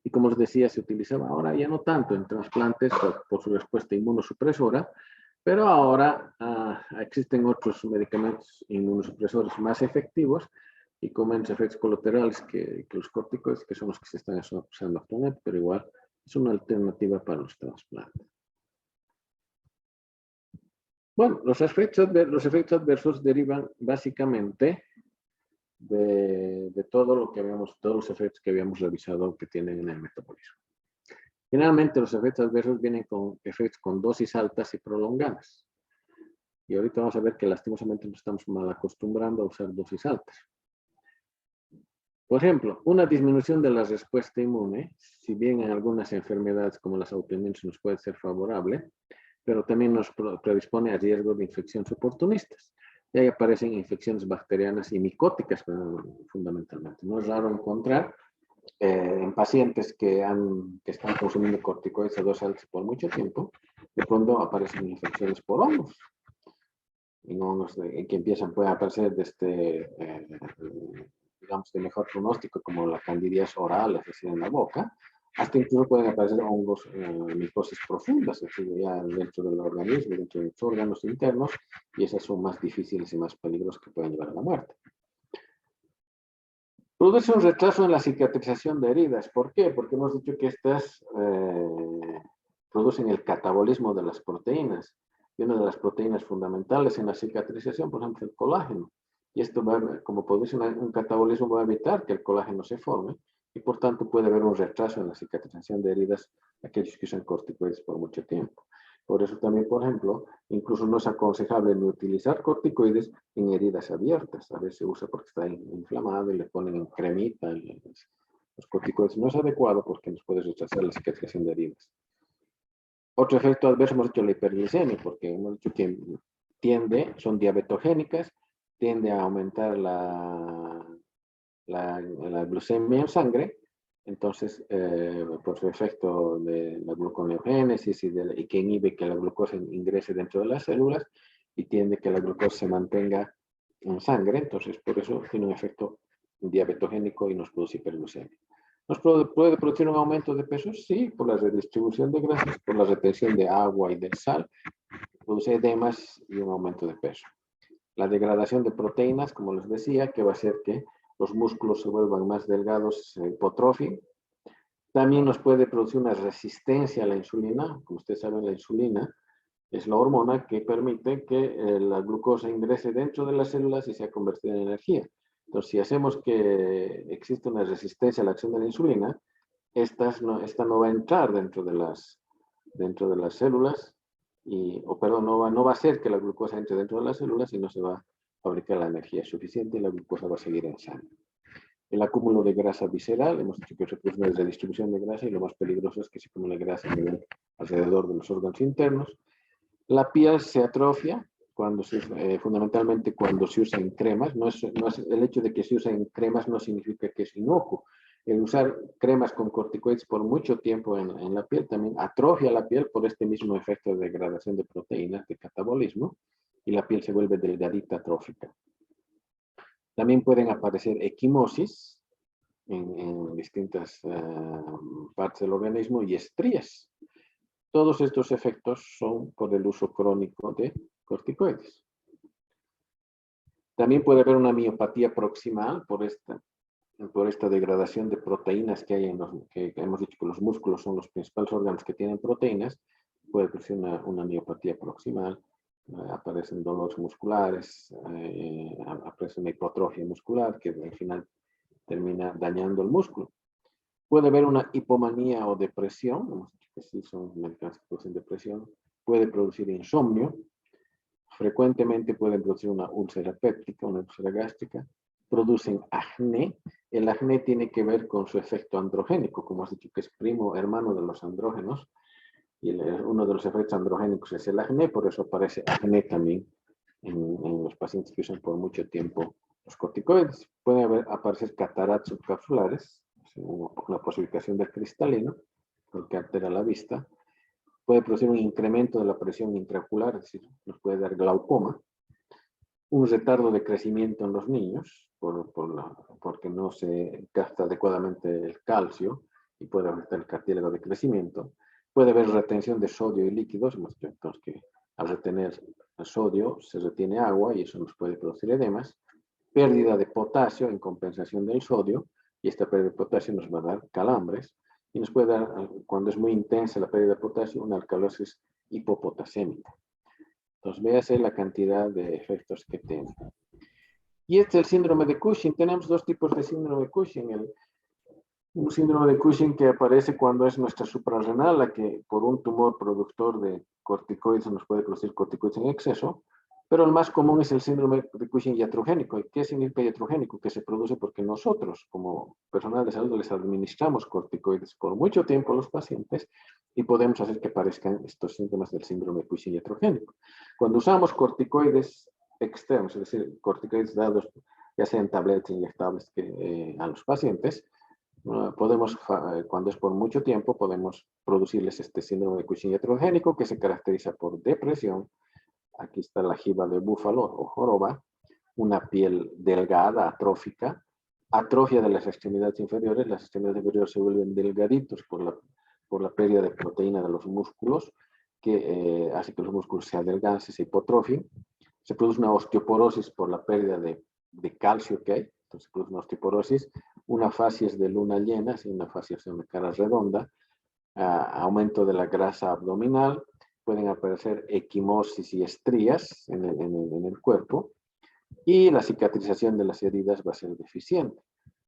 Y como os decía, se utilizaba ahora ya no tanto en trasplantes por su respuesta inmunosupresora, pero ahora existen otros medicamentos inmunosupresores más efectivos y con menos efectos colaterales que los corticoides, que son los que se están usando actualmente, pero igual es una alternativa para los trasplantes. Bueno, los efectos adversos derivan básicamente de todo lo que todos los efectos que habíamos revisado que tienen en el metabolismo. Generalmente los efectos adversos vienen con efectos con dosis altas y prolongadas. Y ahorita vamos a ver que lastimosamente nos estamos mal acostumbrando a usar dosis altas. Por ejemplo, una disminución de la respuesta inmune, si bien en algunas enfermedades como las autoinmunes nos puede ser favorable, pero también nos predispone a riesgo de infecciones oportunistas. Y ahí aparecen infecciones bacterianas y micóticas fundamentalmente. No es raro encontrar en pacientes que están consumiendo corticoides a dosis altas por mucho tiempo, de pronto aparecen infecciones por hongos. Y hongos que pueden aparecer digamos, de mejor pronóstico, como la candidiasis oral, es decir, en la boca, hasta incluso pueden aparecer hongos micosis profundas, es decir, ya dentro del organismo, dentro de los órganos internos, y esas son más difíciles y más peligrosas que pueden llevar a la muerte. Produce un retraso en la cicatrización de heridas. ¿Por qué? Porque hemos dicho que estas producen el catabolismo de las proteínas. Y una de las proteínas fundamentales en la cicatrización, por ejemplo, es el colágeno. Y esto, como produce un catabolismo, va a evitar que el colágeno se forme. Y por tanto puede haber un retraso en la cicatrización de heridas aquellos que usan corticoides por mucho tiempo. Por eso también, por ejemplo, incluso no es aconsejable ni utilizar corticoides en heridas abiertas. A veces se usa porque está inflamado y le ponen en cremita. Los corticoides no es adecuado porque nos puede retrasar la cicatrización de heridas. Otro efecto adverso hemos dicho la hiperglicemia, porque hemos dicho que son diabetogénicas, tiende a aumentar la glucemia en sangre. Entonces, por su efecto de la gluconeogénesis y que inhibe que la glucosa ingrese dentro de las células y tiende que la glucosa se mantenga en sangre, entonces por eso tiene un efecto diabetogénico y nos produce hiperglucemia. ¿Nos puede producir un aumento de peso? Sí, por la redistribución de grasas, por la retención de agua y de sal, produce edemas y un aumento de peso. La degradación de proteínas, como les decía, que va a hacer que los músculos se vuelvan más delgados, se hipotrofien. También nos puede producir una resistencia a la insulina. Como ustedes saben, la insulina es la hormona que permite que la glucosa ingrese dentro de las células y sea convertida en energía. Entonces, si hacemos que existe una resistencia a la acción de la insulina, esta no va a entrar dentro de las células, no va a hacer que la glucosa entre dentro de las células y no se va a fabricar la energía suficiente y la glucosa va a seguir en sangre. El acúmulo de grasa visceral, hemos dicho que reproduce una redistribución de grasa y lo más peligroso es que se acumule grasa alrededor de los órganos internos. La piel se atrofia, fundamentalmente cuando se usa en cremas. El hecho de que se usa en cremas no significa que es inocuo. El usar cremas con corticoides por mucho tiempo en la piel también atrofia la piel por este mismo efecto de degradación de proteínas, de catabolismo, y la piel se vuelve delgadita, atrófica. También pueden aparecer equimosis en distintas partes del organismo y estrías. Todos estos efectos son por el uso crónico de corticoides. También puede haber una miopatía proximal por esta degradación de proteínas que hay que hemos dicho que los músculos son los principales órganos que tienen proteínas. Puede producir una miopatía proximal. Aparecen dolores musculares, aparece una hipotrofia muscular que al final termina dañando el músculo. Puede haber una hipomanía o depresión, hemos dicho que sí son medicamentos que producen depresión. Puede producir insomnio. Frecuentemente pueden producir una úlcera péptica, una úlcera gástrica. Producen acné. El acné tiene que ver con su efecto androgénico, como has dicho que es primo hermano de los andrógenos. Y uno de los efectos androgénicos es el acné, por eso aparece acné también en los pacientes que usan por mucho tiempo los corticoides. Pueden aparecer cataratas subcapsulares, una posificación del cristalino, lo que altera la vista. Puede producir un incremento de la presión intraocular, es decir, nos puede dar glaucoma. Un retardo de crecimiento en los niños, porque no se gasta adecuadamente el calcio y puede aumentar el cartílago de crecimiento. Puede haber retención de sodio y líquidos, hemos dicho entonces que al retener el sodio se retiene agua y eso nos puede producir edemas. Pérdida de potasio en compensación del sodio, y esta pérdida de potasio nos va a dar calambres, y nos puede dar, cuando es muy intensa la pérdida de potasio, una alcalosis hipopotasémica. Entonces, véase la cantidad de efectos que tiene. Y este es el síndrome de Cushing. Tenemos dos tipos de síndrome de Cushing. Un síndrome de Cushing que aparece cuando es nuestra suprarrenal, la que por un tumor productor de corticoides nos puede producir corticoides en exceso, pero el más común es el síndrome de Cushing iatrogénico. ¿Y qué significa iatrogénico? Que se produce porque nosotros, como personal de salud, les administramos corticoides por mucho tiempo a los pacientes y podemos hacer que aparezcan estos síntomas del síndrome de Cushing iatrogénico. Cuando usamos corticoides externos, es decir, corticoides dados ya sean tabletas inyectables a los pacientes, cuando es por mucho tiempo, podemos producirles este síndrome de Cushing iatrogénico que se caracteriza por depresión. Aquí está la jiba de búfalo o joroba, una piel delgada, atrófica, atrofia de las extremidades inferiores. Las extremidades inferiores se vuelven delgaditos por la pérdida de proteína de los músculos, que hace que los músculos se adelgacen, se hipotrofien. Se produce una osteoporosis por la pérdida de calcio que hay. Entonces se produce una osteoporosis, una facies de luna llena, una facies de una cara redonda, aumento de la grasa abdominal, pueden aparecer equimosis y estrías en el cuerpo, y la cicatrización de las heridas va a ser deficiente.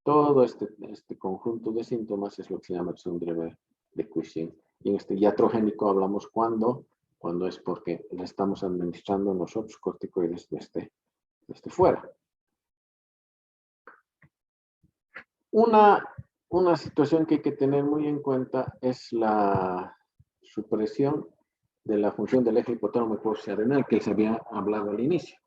Todo este conjunto de síntomas es lo que se llama el síndrome de Cushing. Y en este iatrogénico hablamos cuando es porque le estamos administrando nosotros corticoides desde fuera. Una situación que hay que tener muy en cuenta es la supresión de la función del eje hipotálamo hipófisis adrenal que se había hablado al inicio.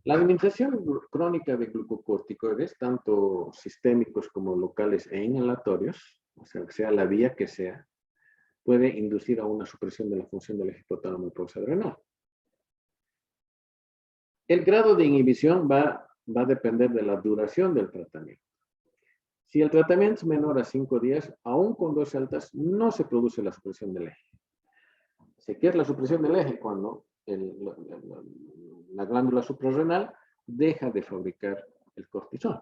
La administración crónica de glucocorticoides, tanto sistémicos como locales e inhalatorios, o sea la vía que sea, puede inducir a una supresión de la función del eje hipotálamo hipófisis adrenal. El grado de inhibición va a depender de la duración del tratamiento. Si el tratamiento es menor a 5 días, aún con dosis altas, no se produce la supresión del eje. ¿Qué es la supresión del eje? Cuando la glándula suprarrenal deja de fabricar el cortisol.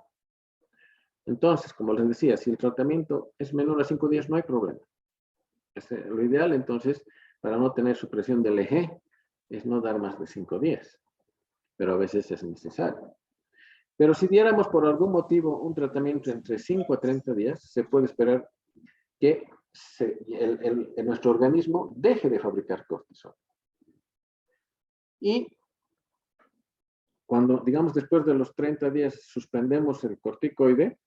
Entonces, como les decía, si el tratamiento es menor a 5 días, no hay problema. Lo ideal, entonces, para no tener supresión del eje, es no dar más de 5 días. Pero a veces es necesario. Pero si diéramos por algún motivo un tratamiento entre 5 a 30 días, se puede esperar que nuestro organismo deje de fabricar cortisol. Y cuando, digamos, después de los 30 días suspendemos el corticoide,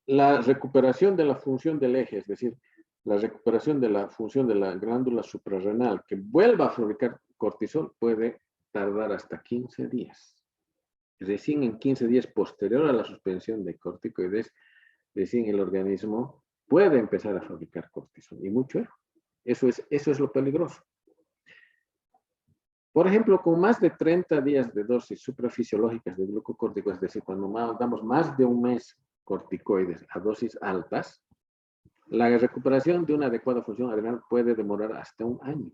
la recuperación de la función del eje, es decir, la recuperación de la función de la glándula suprarrenal que vuelva a fabricar cortisol puede tardar hasta 15 días. Recién en 15 días posterior a la suspensión de corticoides, recién el organismo puede empezar a fabricar cortisol. Y mucho eso es lo peligroso. Por ejemplo, con más de 30 días de dosis suprafisiológicas de glucocórtico, es decir, cuando damos más de un mes corticoides a dosis altas, la recuperación de una adecuada función adrenal puede demorar hasta un año.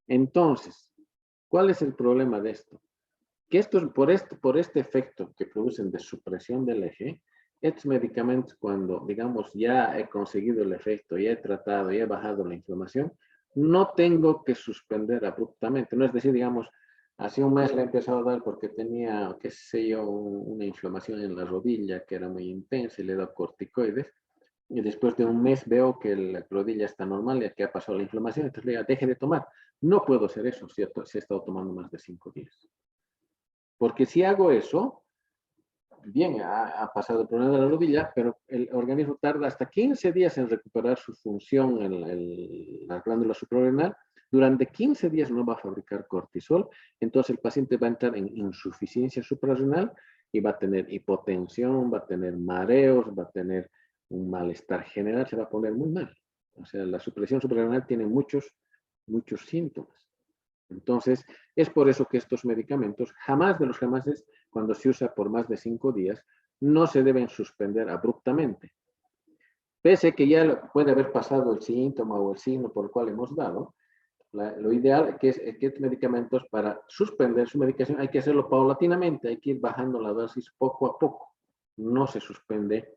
Entonces, ¿cuál es el problema de esto? Que por este efecto que producen de supresión del eje, estos medicamentos, cuando, digamos, ya he conseguido el efecto, ya he tratado, ya he bajado la inflamación, no tengo que suspender abruptamente. No es decir, digamos, hace un mes le he empezado a dar porque tenía, qué sé yo, una inflamación en la rodilla que era muy intensa y le he dado corticoides. Y después de un mes veo que la rodilla está normal y que ha pasado la inflamación, entonces le digo, deje de tomar. No puedo hacer eso si he estado tomando más de 5 días. Porque si hago eso, bien, ha pasado el problema de la rodilla, pero el organismo tarda hasta 15 días en recuperar su función en la glándula suprarrenal. Durante 15 días no va a fabricar cortisol, entonces el paciente va a entrar en insuficiencia suprarrenal y va a tener hipotensión, va a tener mareos, va a tener un malestar general, se va a poner muy mal. O sea, la supresión suprarrenal tiene muchos síntomas. Entonces, es por eso que estos medicamentos, jamás de los jamases, cuando se usa por más de 5 días, no se deben suspender abruptamente. Pese a que ya puede haber pasado el síntoma o el signo por el cual hemos dado, lo ideal es que estos medicamentos, para suspender su medicación, hay que hacerlo paulatinamente, hay que ir bajando la dosis poco a poco. No se suspende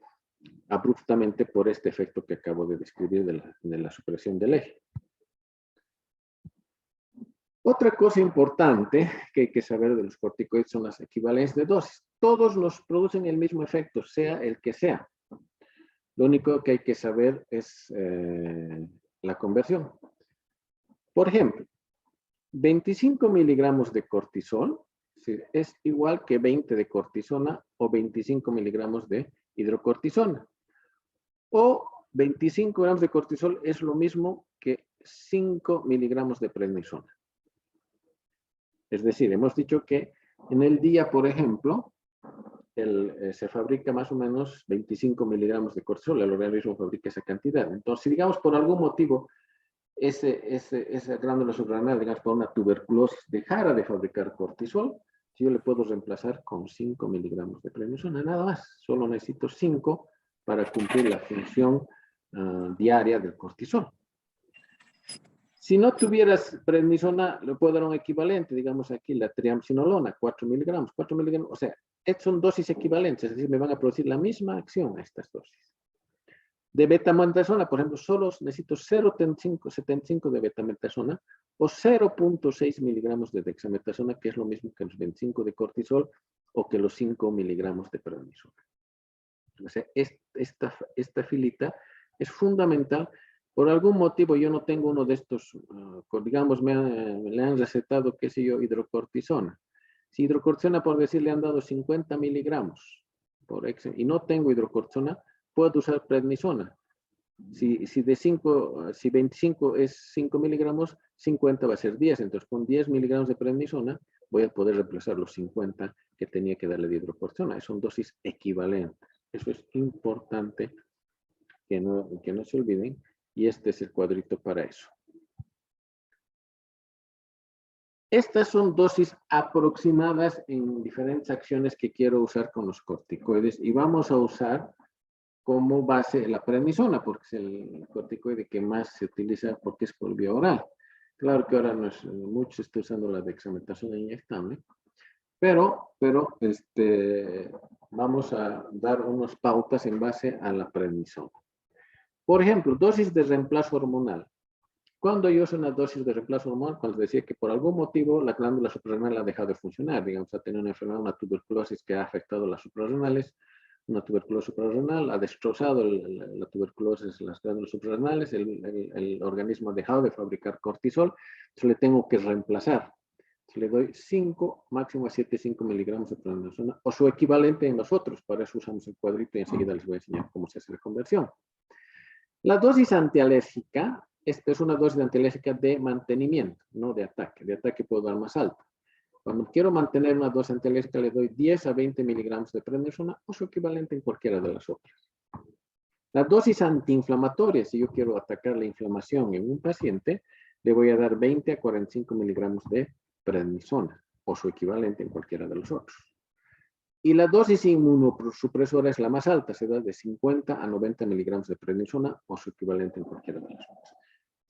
abruptamente por este efecto que acabo de describir de la supresión del eje. Otra cosa importante que hay que saber de los corticoides son las equivalencias de dosis. Todos nos producen el mismo efecto, sea el que sea. Lo único que hay que saber es la conversión. Por ejemplo, 25 miligramos de cortisol es igual que 20 de cortisona o 25 miligramos de hidrocortisona. O 25 gramos de cortisol es lo mismo que 5 miligramos de prednisona. Es decir, hemos dicho que en el día, por ejemplo, se fabrica más o menos 25 miligramos de cortisol, el organismo fabrica esa cantidad. Entonces, si digamos por algún motivo esa glándula suprarrenal, digamos por una tuberculosis, dejara de fabricar cortisol, yo le puedo reemplazar con 5 miligramos de prednisona, nada más. Solo necesito 5 para cumplir la función diaria del cortisol. Si no tuvieras prednisona, le puedo dar un equivalente, digamos aquí la triamcinolona, 4 miligramos, o sea, son dosis equivalentes, es decir, me van a producir la misma acción a estas dosis. De betametasona, por ejemplo, solo necesito 0,75 de betametasona o 0,6 miligramos de dexametasona, que es lo mismo que los 25 de cortisol o que los 5 miligramos de prednisona. O sea, esta filita es fundamental. Por algún motivo yo no tengo uno de estos, digamos, le han recetado, qué sé yo, hidrocortisona. Si hidrocortisona, por decir, le han dado 50 miligramos y no tengo hidrocortisona, puedo usar prednisona. Si 25 es 5 miligramos, 50 va a ser 10. Entonces, con 10 miligramos de prednisona, voy a poder reemplazar los 50 que tenía que darle de hidrocortisona. Son dosis equivalentes. Eso es importante que no se olviden. Y este es el cuadrito para eso. Estas son dosis aproximadas en diferentes acciones que quiero usar con los corticoides. Y vamos a usar como base la prednisona, porque es el corticoide que más se utiliza porque es por vía oral. Claro que ahora no es mucho, se está usando la dexametasona inyectable, pero vamos a dar unas pautas en base a la prednisona. Por ejemplo, dosis de reemplazo hormonal. Cuando yo uso una dosis de reemplazo hormonal, cuando decía que por algún motivo la glándula suprarrenal ha dejado de funcionar, digamos, ha tenido una enfermedad, una tuberculosis que ha afectado las suprarrenales, una tuberculosis suprarrenal, ha destrozado la tuberculosis las glándulas suprarrenales, el organismo ha dejado de fabricar cortisol, entonces le tengo que reemplazar. Entonces le doy 5, máximo a 7,5 miligramos de prednisona, o su equivalente en los otros. Para eso usamos el cuadrito y enseguida les voy a enseñar cómo se hace la conversión. La dosis antialérgica, esta es una dosis antialérgica de mantenimiento, no de ataque. De ataque puedo dar más alta. Cuando quiero mantener una dosis antialérgica, le doy 10 a 20 miligramos de prednisona o su equivalente en cualquiera de las otras. La dosis antiinflamatoria, si yo quiero atacar la inflamación en un paciente, le voy a dar 20 a 45 miligramos de prednisona o su equivalente en cualquiera de los otros. Y la dosis inmunosupresora es la más alta, se da de 50 a 90 miligramos de prednisona o su equivalente en cualquiera de las otras.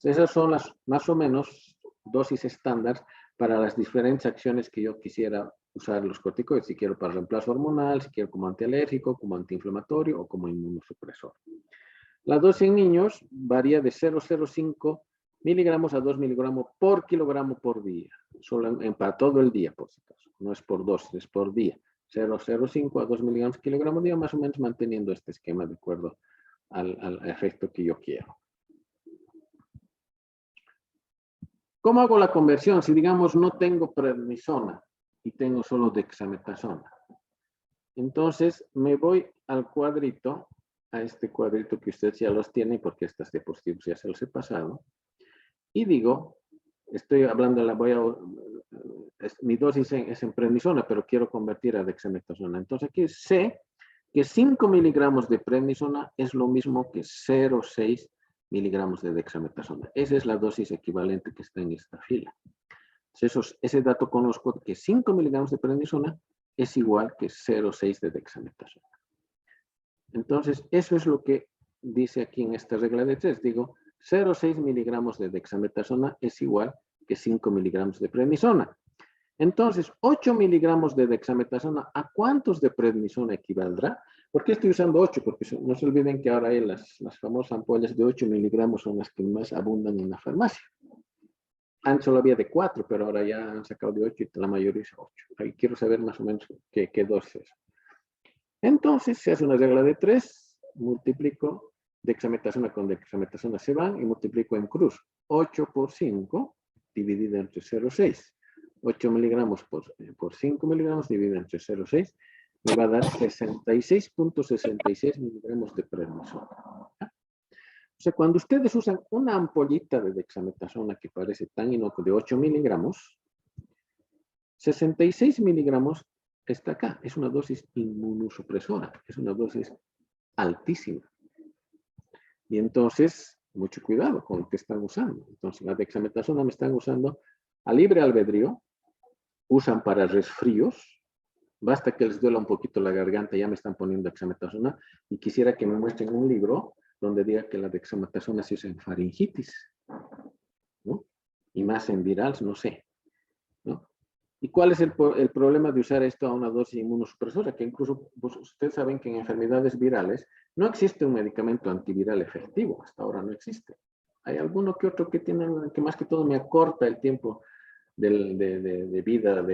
Esas son las más o menos dosis estándar para las diferentes acciones que yo quisiera usar los corticoides. Si quiero para reemplazo hormonal, si quiero como antialérgico, como antiinflamatorio o como inmunosupresor. La dosis en niños varía de 0,05 miligramos a 2 miligramos por kilogramo por día. Solo para todo el día, por si acaso. No es por dosis, es por día. 0,05 a 2 miligramos por kilogramo día, más o menos manteniendo este esquema de acuerdo al efecto que yo quiero. ¿Cómo hago la conversión? Si digamos no tengo prednisona y tengo solo dexametasona. Entonces me voy al cuadrito, a este cuadrito que ustedes ya los tienen porque estas diapositivas ya se los he pasado. Y digo, estoy hablando, mi dosis es en prednisona, pero quiero convertir a dexametasona. Entonces aquí sé que 5 miligramos de prednisona es lo mismo que 0,6 miligramos de dexametasona. Esa es la dosis equivalente que está en esta fila. Entonces, ese dato conozco que 5 miligramos de prednisona es igual que 0,6 de dexametasona. Entonces, eso es lo que dice aquí en esta regla de 3. Digo, 0,6 miligramos de dexametasona es igual que 5 miligramos de prednisona. Entonces, 8 miligramos de dexametasona, ¿a cuántos de prednisona equivaldrá? ¿Por qué estoy usando 8? Porque no se olviden que ahora hay las famosas ampollas de 8 miligramos son las que más abundan en la farmacia. Antes solo había de 4, pero ahora ya han sacado de 8 y la mayoría es 8. Ahí quiero saber más o menos qué dosis es. Entonces, se hace una regla de 3, multiplico dexametasona con dexametasona se van y multiplico en cruz. 8 por 5 dividido entre 0,6. 8 miligramos por 5 miligramos dividido entre 0,6 me va a dar 66,66 miligramos de prednisona. O sea, cuando ustedes usan una ampollita de dexametasona que parece tan inocua de 8 miligramos, 66 miligramos está acá. Es una dosis inmunosupresora. Es una dosis altísima. Y entonces, mucho cuidado con lo que están usando. Entonces, la dexametasona me están usando a libre albedrío. Usan para resfríos. Basta que les duela un poquito la garganta, ya me están poniendo dexametasona. Y quisiera que me muestren un libro donde diga que la dexametasona se usa en faringitis, ¿no? Y más en virales, no sé, ¿no? ¿Y cuál es el problema de usar esto a una dosis inmunosupresora? Que incluso pues, ustedes saben que en enfermedades virales no existe un medicamento antiviral efectivo. Hasta ahora no existe. Hay alguno que otro que tiene, que más que todo me acorta el tiempo de vida,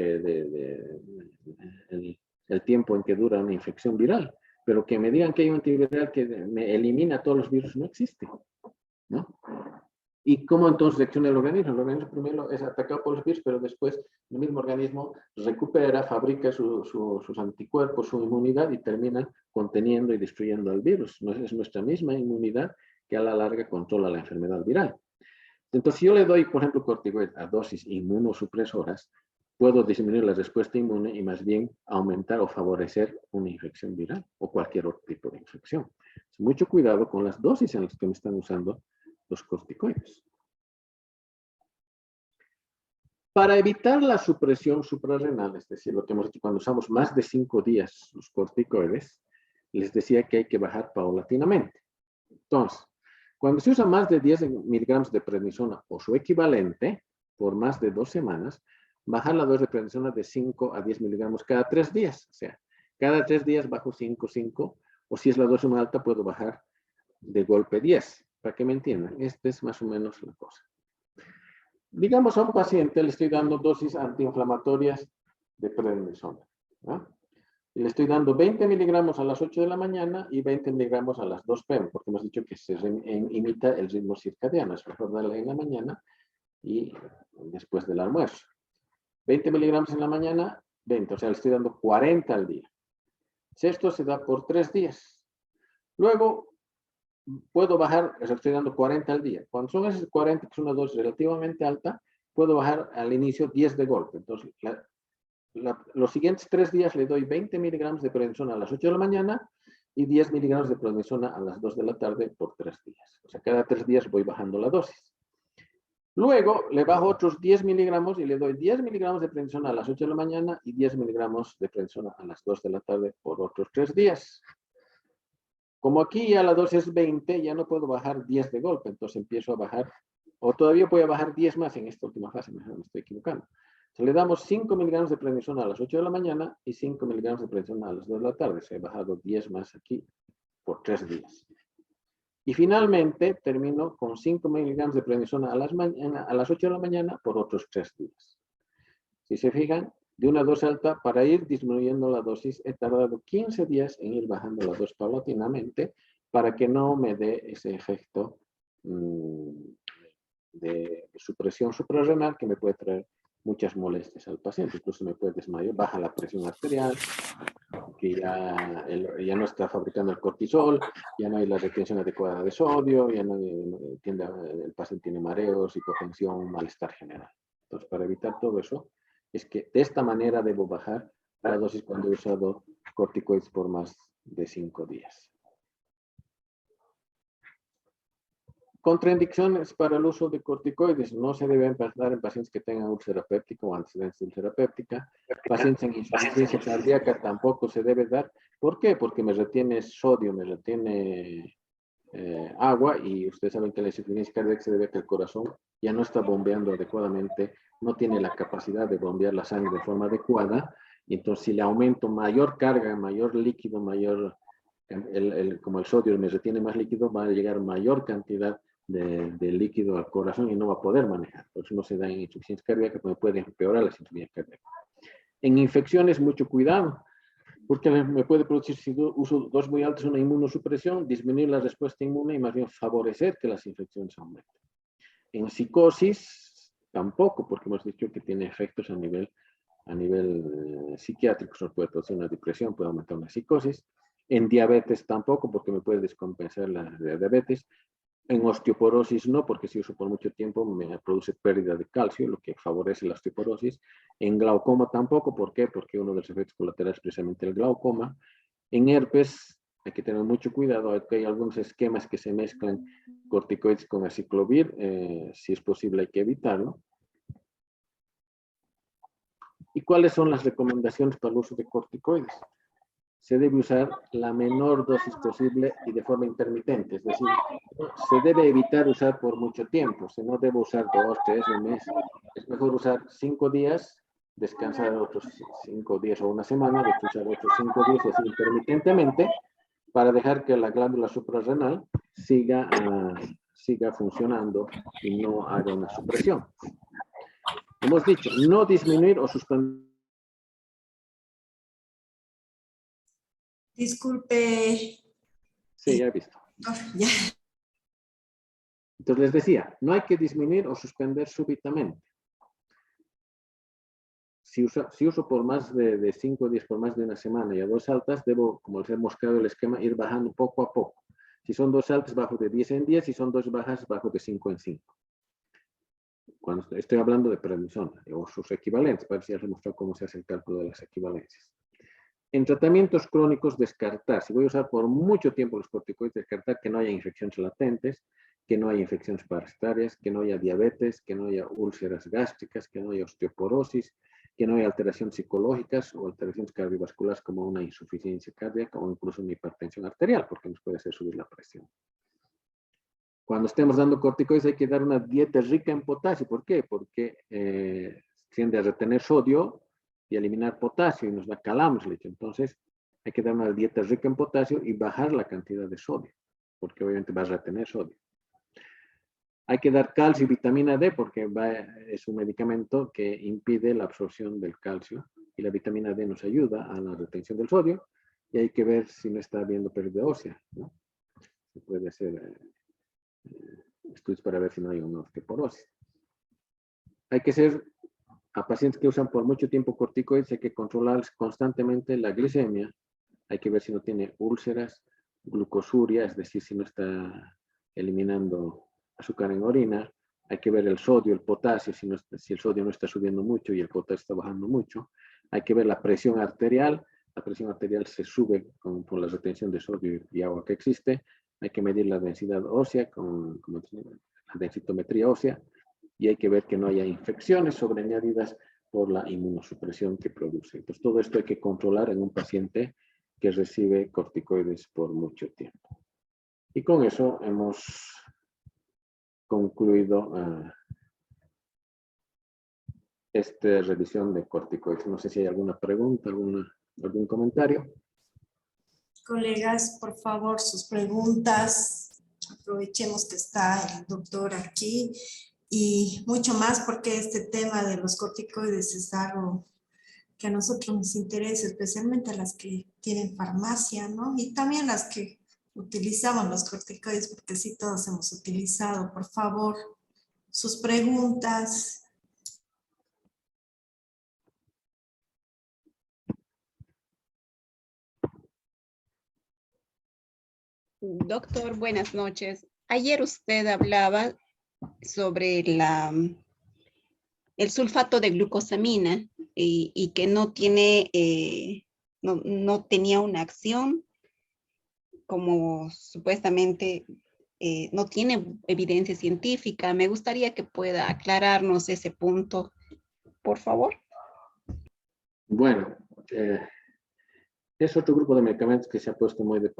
el tiempo en que dura una infección viral. Pero que me digan que hay un antiviral que me elimina todos los virus, no existe, ¿no? ¿Y cómo entonces reacciona el organismo? El organismo primero es atacado por los virus, pero después el mismo organismo recupera, fabrica sus anticuerpos, su inmunidad y termina conteniendo y destruyendo al virus. Es nuestra misma inmunidad que a la larga controla la enfermedad viral. Entonces, si yo le doy, por ejemplo, corticoides a dosis inmunosupresoras, puedo disminuir la respuesta inmune y más bien aumentar o favorecer una infección viral o cualquier otro tipo de infección. Mucho cuidado con las dosis en las que me están usando los corticoides. Para evitar la supresión suprarrenal, es decir, lo que hemos dicho cuando usamos más de 5 días los corticoides, les decía que hay que bajar paulatinamente. Entonces, cuando se usa más de 10 miligramos de prednisona o su equivalente por más de 2 semanas, bajar la dosis de prednisona de 5 a 10 miligramos cada 3 días. O sea, cada 3 días bajo 5, 5, o si es la dosis muy alta, puedo bajar de golpe 10. Para que me entiendan, esta es más o menos la cosa. Digamos a un paciente le estoy dando dosis antiinflamatorias de prednisona, ¿no? Y le estoy dando 20 miligramos a las 8 de la mañana y 20 miligramos a las 2 p.m., porque hemos dicho que se imita el ritmo circadiano. Es mejor darle en la mañana y después del almuerzo. 20 miligramos en la mañana, 20, o sea, le estoy dando 40 al día. Si esto se da por 3 días. Luego, puedo bajar, o sea, estoy dando 40 al día. Cuando son esos 40, que es una dosis relativamente alta, puedo bajar al inicio 10 de golpe. Entonces, los siguientes 3 días le doy 20 miligramos de prednisona a las 8 de la mañana y 10 miligramos de prednisona a las 2 de la tarde por 3 días. O sea, cada 3 días voy bajando la dosis. Luego le bajo otros 10 miligramos y le doy 10 miligramos de prednisona a las 8 de la mañana y 10 miligramos de prednisona a las 2 de la tarde por otros 3 días. Como aquí ya la dosis es 20, ya no puedo bajar 10 de golpe, entonces empiezo a bajar, o todavía voy a bajar 10 más en esta última fase, me estoy equivocando. Entonces, le damos 5 miligramos de prednisona a las 8 de la mañana y 5 miligramos de prednisona a las 2 de la tarde. Se ha bajado 10 más aquí por 3 días. Y finalmente termino con 5 miligramos de prednisona a las 8 de la mañana por otros 3 días. Si se fijan, de una dosis alta, para ir disminuyendo la dosis, he tardado 15 días en ir bajando la dosis paulatinamente para que no me dé ese efecto de supresión suprarrenal que me puede traer muchas molestias al paciente. Incluso me puede desmayar, baja la presión arterial, que ya no está fabricando el cortisol, ya no hay la retención adecuada de sodio, ya no el paciente tiene mareos, hipotensión, malestar general. Entonces, para evitar todo eso, es que de esta manera debo bajar la dosis cuando he usado corticoides por más de 5 días. Contraindicaciones para el uso de corticoides. No se debe emplear en pacientes que tengan úlcera péptica o antecedentes de úlcera péptica. Pacientes en insuficiencia cardíaca tampoco se debe dar. ¿Por qué? Porque me retiene sodio, me retiene agua, y ustedes saben que la insuficiencia cardíaca se debe a que el corazón ya no está bombeando adecuadamente, no tiene la capacidad de bombear la sangre de forma adecuada, y entonces si le aumento mayor carga, mayor líquido, como el sodio me retiene más líquido, va a llegar mayor cantidad de líquido al corazón y no va a poder manejar. Por eso no se da en insuficiencia cardíaca, porque puede empeorar la insuficiencia cardíaca. En infecciones, mucho cuidado, porque me puede producir, si uso dosis muy altas, una inmunosupresión, disminuir la respuesta inmune y más bien favorecer que las infecciones aumenten. En psicosis, tampoco, porque hemos dicho que tiene efectos a nivel psiquiátrico, eso puede producir una depresión, puede aumentar una psicosis. En diabetes tampoco, porque me puede descompensar la diabetes. En osteoporosis no, porque si uso por mucho tiempo me produce pérdida de calcio, lo que favorece la osteoporosis. En glaucoma tampoco, ¿por qué? Porque uno de los efectos colaterales es precisamente el glaucoma. En herpes hay que tener mucho cuidado, hay algunos esquemas que se mezclan corticoides con aciclovir, si es posible hay que evitarlo. ¿Y cuáles son las recomendaciones para el uso de corticoides? Se debe usar la menor dosis posible y de forma intermitente, es decir, se debe evitar usar por mucho tiempo, se no debe usar 2, 3, un mes. Es mejor usar 5 días, descansar otros 5 días o una semana, después usar otros 5 días, así intermitentemente, para dejar que la glándula suprarrenal siga funcionando y no haga una supresión. Hemos dicho, no disminuir o suspender. Disculpe. Sí, ya he visto. Ya. Entonces les decía, no hay que disminuir o suspender súbitamente. Si uso por más de 5 días, por más de una semana y a 2 altas, debo, como les he mostrado el esquema, ir bajando poco a poco. Si son 2 altas, bajo de 10 en 10, si son 2 bajas, bajo de 5 en 5. Cuando estoy hablando de prednisona o sus equivalentes, para ver si ya les he mostrado cómo se hace el cálculo de las equivalencias. En tratamientos crónicos, descartar. Si voy a usar por mucho tiempo los corticoides, descartar que no haya infecciones latentes, que no haya infecciones parasitarias, que no haya diabetes, que no haya úlceras gástricas, que no haya osteoporosis, que no haya alteraciones psicológicas o alteraciones cardiovasculares como una insuficiencia cardíaca o incluso una hipertensión arterial, porque nos puede hacer subir la presión. Cuando estemos dando corticoides hay que dar una dieta rica en potasio. ¿Por qué? Porque tiende a retener sodio y eliminar potasio y nos da calambres. Entonces hay que dar una dieta rica en potasio y bajar la cantidad de sodio, porque obviamente va a retener sodio. Hay que dar calcio y vitamina D porque es un medicamento que impide la absorción del calcio y la vitamina D nos ayuda a la retención del sodio, y hay que ver si no está habiendo pérdida ósea, ¿no? Se puede hacer estudios para ver si no hay una osteoporosis. Hay que ser a pacientes que usan por mucho tiempo corticoides hay que controlar constantemente la glicemia. Hay que ver si no tiene úlceras, glucosuria, es decir, si no está eliminando azúcar en orina. Hay que ver el sodio, el potasio, si el sodio no está subiendo mucho y el potasio está bajando mucho. Hay que ver la presión arterial. La presión arterial se sube por la retención de sodio y agua que existe. Hay que medir la densidad ósea, la densitometría ósea. Y hay que ver que no haya infecciones sobreañadidas por la inmunosupresión que produce. Entonces, todo esto hay que controlar en un paciente que recibe corticoides por mucho tiempo. Y con eso hemos concluido esta revisión de corticoides. No sé si hay alguna pregunta, algún comentario. Colegas, por favor, sus preguntas. Aprovechemos que está el doctor aquí y mucho más porque este tema de los corticoides es algo que a nosotros nos interesa, especialmente a las que tienen farmacia, ¿no? Y también las que utilizamos los corticoides, porque sí todos hemos utilizado. Por favor, sus preguntas. Doctor, buenas noches. Ayer usted hablaba sobre el sulfato de glucosamina y que no tiene, no tenía una acción como supuestamente no tiene evidencia científica. Me gustaría que pueda aclararnos ese punto, por favor. Bueno, es otro grupo de medicamentos que se ha puesto muy de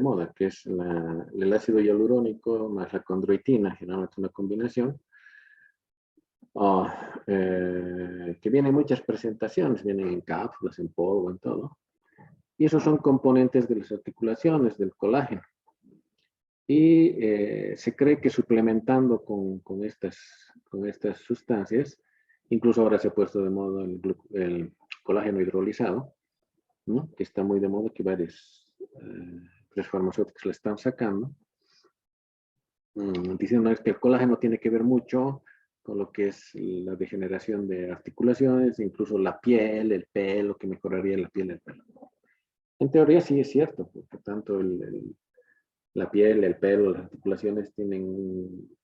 moda, que es el ácido hialurónico más la condroitina, generalmente una combinación, que viene en muchas presentaciones, vienen en cápsulas, en polvo, en todo. Y esos son componentes de las articulaciones, del colágeno. Y se cree que suplementando con estas sustancias, incluso ahora se ha puesto de moda el colágeno hidrolizado, ¿no? Que está muy de moda, que varias empresas farmacéuticas le están sacando, diciendo que el colágeno tiene que ver mucho con lo que es la degeneración de articulaciones, incluso la piel, el pelo, que mejoraría la piel, el pelo. En teoría sí es cierto, porque tanto la piel, el pelo, las articulaciones tienen un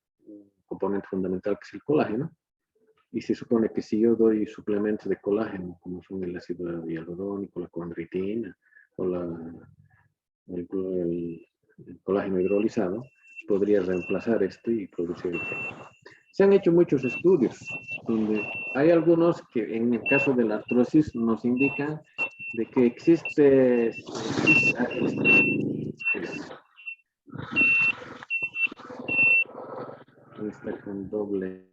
componente fundamental que es el colágeno. Y se supone que si yo doy suplementos de colágeno, como son el ácido hialurónico, la condroitina o el colágeno hidrolizado, podría reemplazar esto y producir efecto. Se han hecho muchos estudios, donde hay algunos que en el caso de la artrosis nos indican de que existe está con doble.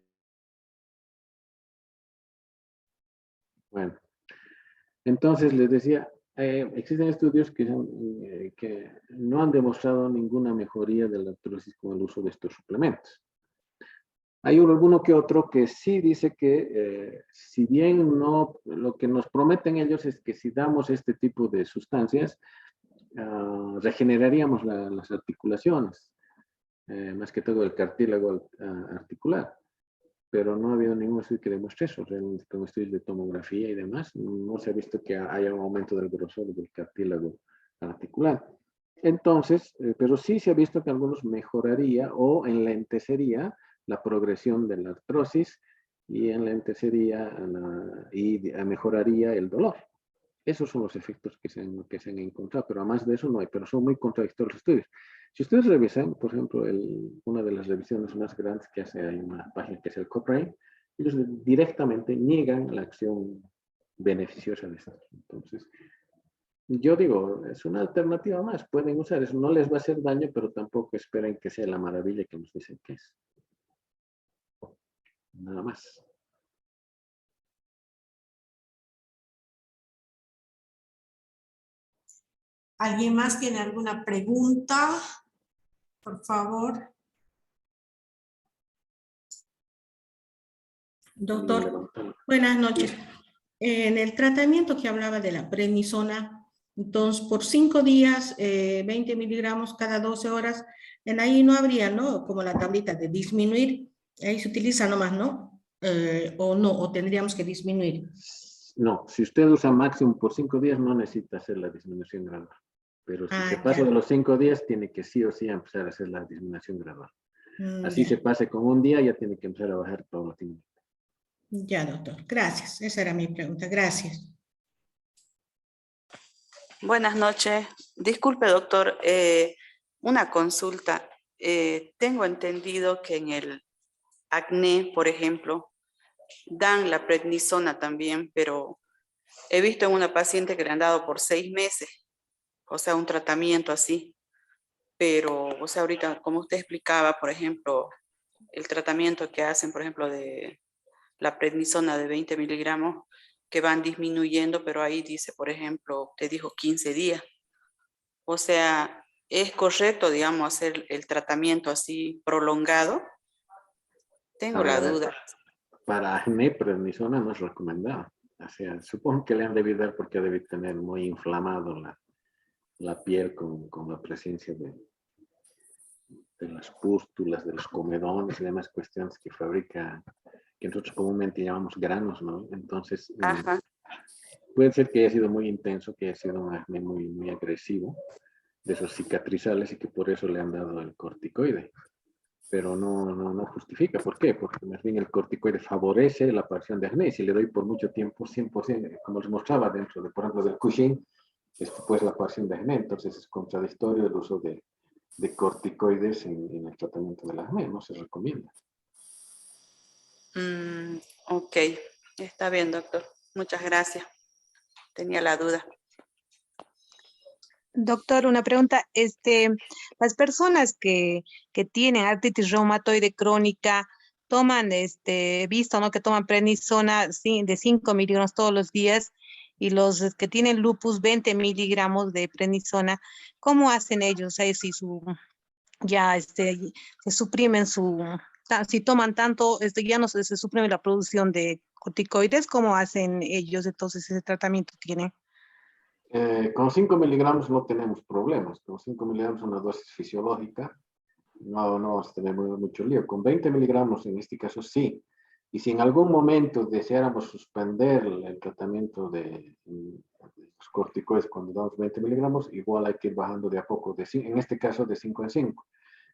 Bueno, entonces les decía, existen estudios que no han demostrado ninguna mejoría de la artrosis con el uso de estos suplementos. Hay alguno que otro que sí dice que si bien no, lo que nos prometen ellos es que si damos este tipo de sustancias, regeneraríamos las articulaciones, más que todo el cartílago articular. Pero no ha habido ningún estudio que demuestre eso. Realmente con estudios de tomografía y demás, no se ha visto que haya un aumento del grosor del cartílago articular. Entonces, pero sí se ha visto que algunos mejoraría o enlentecería la progresión de la artrosis y enlentecería y mejoraría el dolor. Esos son los efectos que se han encontrado, pero además de eso no hay, pero son muy contradictorios los estudios. Si ustedes revisan, por ejemplo, una de las revisiones más grandes que hace, hay una página que es el Cochrane, ellos directamente niegan la acción beneficiosa de esto. Entonces, yo digo, es una alternativa más, pueden usar eso, no les va a hacer daño, pero tampoco esperen que sea la maravilla que nos dicen que es. Nada más. ¿Alguien más tiene alguna pregunta? Por favor. Doctor, buenas noches. En el tratamiento que hablaba de la prednisona, entonces por 5 días, 20 miligramos cada 12 horas, en ahí no habría, ¿no? Como la tablita de disminuir, ahí se utiliza nomás, ¿no? o no, o tendríamos que disminuir. No, si usted usa máximo por 5 días, no necesita hacer la disminución gradual. Pero si se pasa Ya. de los 5 días, tiene que sí o sí empezar a hacer la disminución gradual. Así Ya. se pase con un día, ya tiene que empezar a bajar paulatinamente. Ya, doctor. Gracias. Esa era mi pregunta. Gracias. Buenas noches. Disculpe, doctor, una consulta. Tengo entendido que en el acné, por ejemplo, dan la prednisona también, pero he visto en una paciente que le han dado por 6 meses, o sea, un tratamiento así. Pero, o sea, ahorita, como usted explicaba, por ejemplo, el tratamiento que hacen, por ejemplo, de la prednisona de 20 miligramos, que van disminuyendo, pero ahí dice, por ejemplo, te dijo 15 días. O sea, ¿es correcto, digamos, hacer el tratamiento así prolongado? Tengo la duda. Para acné, prednisona no es recomendada. O sea, supongo que le han debido dar porque debe tener muy inflamado la piel con la presencia de las pústulas, de los comedones y demás cuestiones que fabrica, que nosotros comúnmente llamamos granos, ¿no? Entonces, Ajá. puede ser que haya sido muy intenso, que haya sido un acné muy, muy agresivo, de esos cicatrizales, y que por eso le han dado el corticoide. Pero no justifica. ¿Por qué? Porque más bien el corticoide favorece la aparición de acné. Si le doy por mucho tiempo, 100%, como les mostraba dentro de, por ejemplo, del Cushing, es pues la aparición de acné. Entonces es contradictorio el uso de corticoides en el tratamiento del acné. No se recomienda. Ok, está bien, doctor. Muchas gracias. Tenía la duda. Doctor, una pregunta. Las personas que tienen artritis reumatoide crónica toman, visto, ¿no? Que toman prednisona de 5 miligramos todos los días, y los que tienen lupus 20 miligramos de prednisona, ¿cómo hacen ellos? Si se suprimen si toman tanto, ya no se suprime la producción de corticoides, ¿cómo hacen ellos? Entonces, ese tratamiento tienen. Con 5 miligramos no tenemos problemas. Con 5 miligramos es una dosis fisiológica. No vamos a tener mucho lío. Con 20 miligramos en este caso sí. Y si en algún momento deseáramos suspender el tratamiento de los corticoides cuando damos 20 miligramos, igual hay que ir bajando de a poco, en este caso de 5 en 5.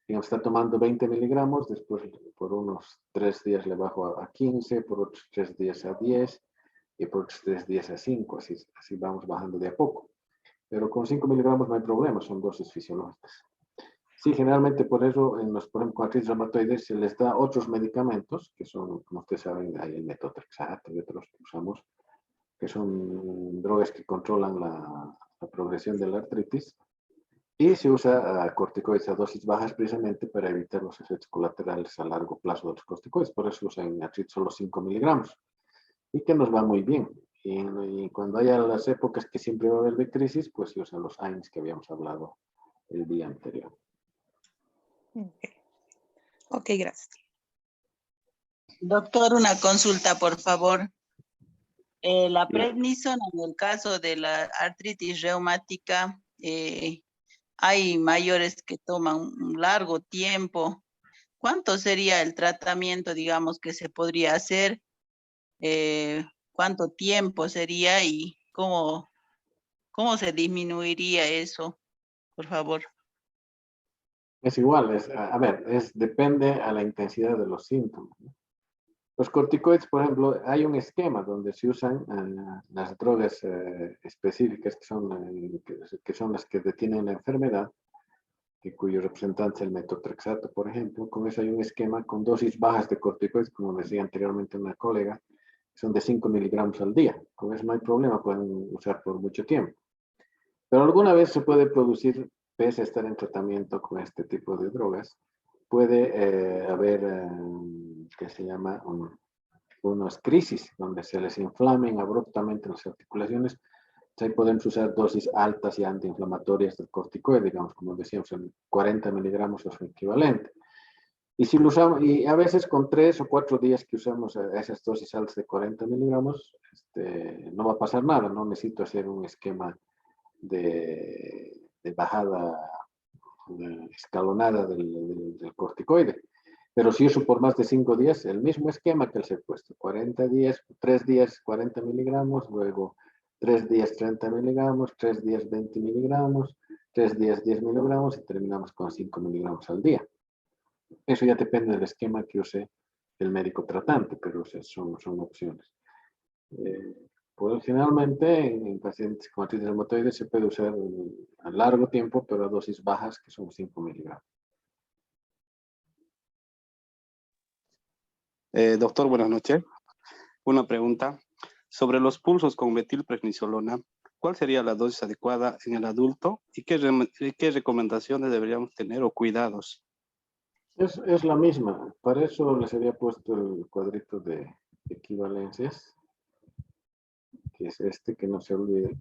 Digamos, está tomando 20 miligramos, después por unos 3 días le bajo a 15, por otros 3 días a 10 y por otros 3 días a 5. Así vamos bajando de a poco. Pero con 5 miligramos no hay problema, son dosis fisiológicas. Sí, generalmente por eso, por ejemplo, con artritis reumatoide se les da otros medicamentos, que son, como ustedes saben, hay el metotrexato y otros que usamos, que son drogas que controlan la progresión de la artritis, y se usa corticoides a dosis bajas precisamente para evitar los efectos colaterales a largo plazo de los corticoides. Por eso usan en artritis solo 5 miligramos, y que nos va muy bien. Y cuando haya las épocas que siempre va a haber de crisis, pues se usan los AINES que habíamos hablado el día anterior. Ok, gracias. Doctor, una consulta, por favor. La prednisona, en el caso de la artritis reumática, hay mayores que toman un largo tiempo. ¿Cuánto sería el tratamiento, digamos, que se podría hacer? ¿Cuánto tiempo sería y cómo se disminuiría eso? Por favor. Es igual, depende a la intensidad de los síntomas, ¿no? Los corticoides, por ejemplo, hay un esquema donde se usan las drogas específicas que son las que detienen la enfermedad, cuyo representante es el metotrexato, por ejemplo. Con eso hay un esquema con dosis bajas de corticoides, como decía anteriormente una colega, que son de 5 miligramos al día. Con eso no hay problema, pueden usar por mucho tiempo. Pero alguna vez se puede producir, pese a estar en tratamiento con este tipo de drogas, puede haber, que se llama unas crisis, donde se les inflamen abruptamente las articulaciones. Entonces ahí podemos usar dosis altas y antiinflamatorias del corticoide, digamos, como decíamos, en 40 miligramos o su equivalente. Y si lo usamos, y a veces con 3 o 4 días que usamos esas dosis altas de 40 miligramos, no va a pasar nada, no necesito hacer un esquema de bajada escalonada del corticoide. Pero si uso por más de 5 días, el mismo esquema que el secuestro. 40 días, 3 días 40 miligramos, luego 3 días 30 miligramos, 3 días 20 miligramos, 3 días 10 miligramos y terminamos con 5 miligramos al día. Eso ya depende del esquema que use el médico tratante, pero son opciones. Pues finalmente en pacientes con artritis reumatoide se puede usar a largo tiempo, pero a dosis bajas que son 5 miligramos. Doctor, buenas noches. Una pregunta. Sobre los pulsos con metilprednisolona, ¿cuál sería la dosis adecuada en el adulto y qué recomendaciones deberíamos tener o cuidados? Es la misma. Para eso les había puesto el cuadrito de equivalencias, que es este, que no se olvide.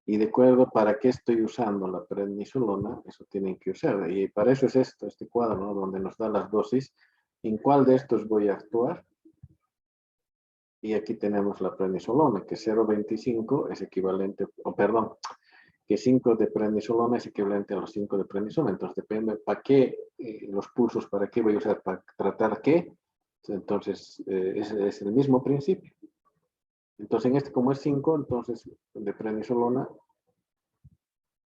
Y de acuerdo para qué estoy usando la prednisolona, eso tienen que usar. Y para eso es este cuadro, ¿no? Donde nos da las dosis, en cuál de estos voy a actuar. Y aquí tenemos la prednisolona, que 0,25 es equivalente, que 5 de prednisolona es equivalente a los 5 de prednisolona. Entonces depende para qué, los pulsos, para qué voy a usar, para tratar qué. Entonces es el mismo principio. Entonces en este, como es 5, entonces de prednisolona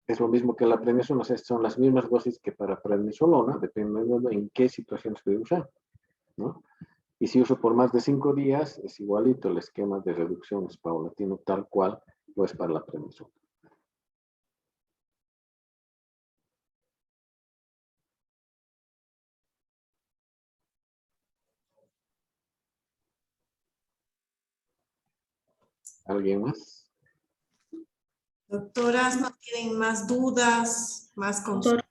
es lo mismo que la prednisolona. O sea, son las mismas dosis que para prednisolona, dependiendo de en qué situaciones voy a usar, ¿no? Y si uso por más de 5 días, es igualito, el esquema de reducción es paulatino, tal cual lo es para la prednisolona. ¿Alguien más? Doctoras, ¿no tienen más dudas, más consultas?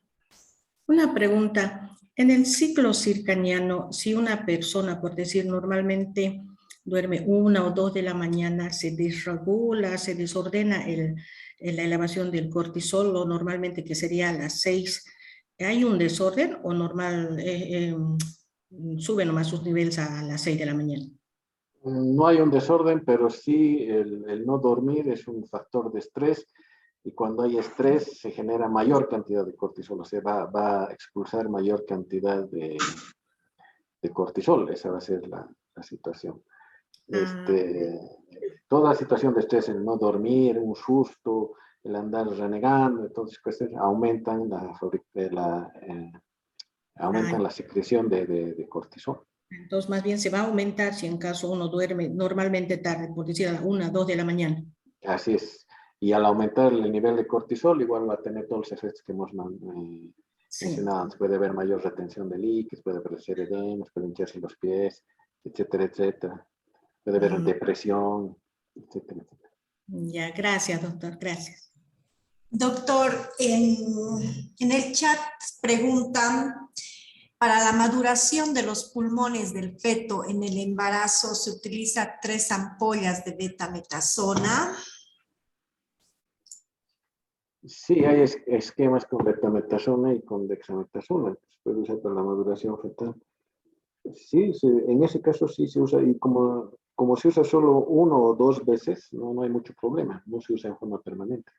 Una pregunta. En el ciclo circadiano, si una persona, por decir, normalmente duerme 1 o 2 de la mañana, se desregula, se desordena la elevación del cortisol, o normalmente que sería a las 6, ¿hay un desorden o normal sube nomás sus niveles a las 6 de la mañana? No hay un desorden, pero sí el no dormir es un factor de estrés. Y cuando hay estrés se genera mayor cantidad de cortisol, o sea, va a expulsar mayor cantidad de cortisol. Esa va a ser la situación. Toda situación de estrés, el no dormir, un susto, el andar renegando, entonces pues, aumentan la secreción de cortisol. Entonces más bien se va a aumentar si en caso uno duerme normalmente tarde, por decir a las 1, 2 de la mañana. Así es. Y al aumentar el nivel de cortisol, igual va a tener todos los efectos que hemos mencionado antes. Puede haber mayor retención de líquidos, puede aparecer edemas, pueden hincharse los pies, etcétera, etcétera. Puede haber depresión, etcétera, etcétera. Ya, gracias, doctor, gracias. Doctor, en el chat preguntan, para la maduración de los pulmones del feto en el embarazo, ¿se utiliza 3 ampollas de betametasona? Sí, hay esquemas con betametasona y con dexametasona, que se puede usar para la maduración fetal. Sí, en ese caso sí se usa, y como se usa solo 1 o 2 veces, no hay mucho problema, no se usa en forma permanente.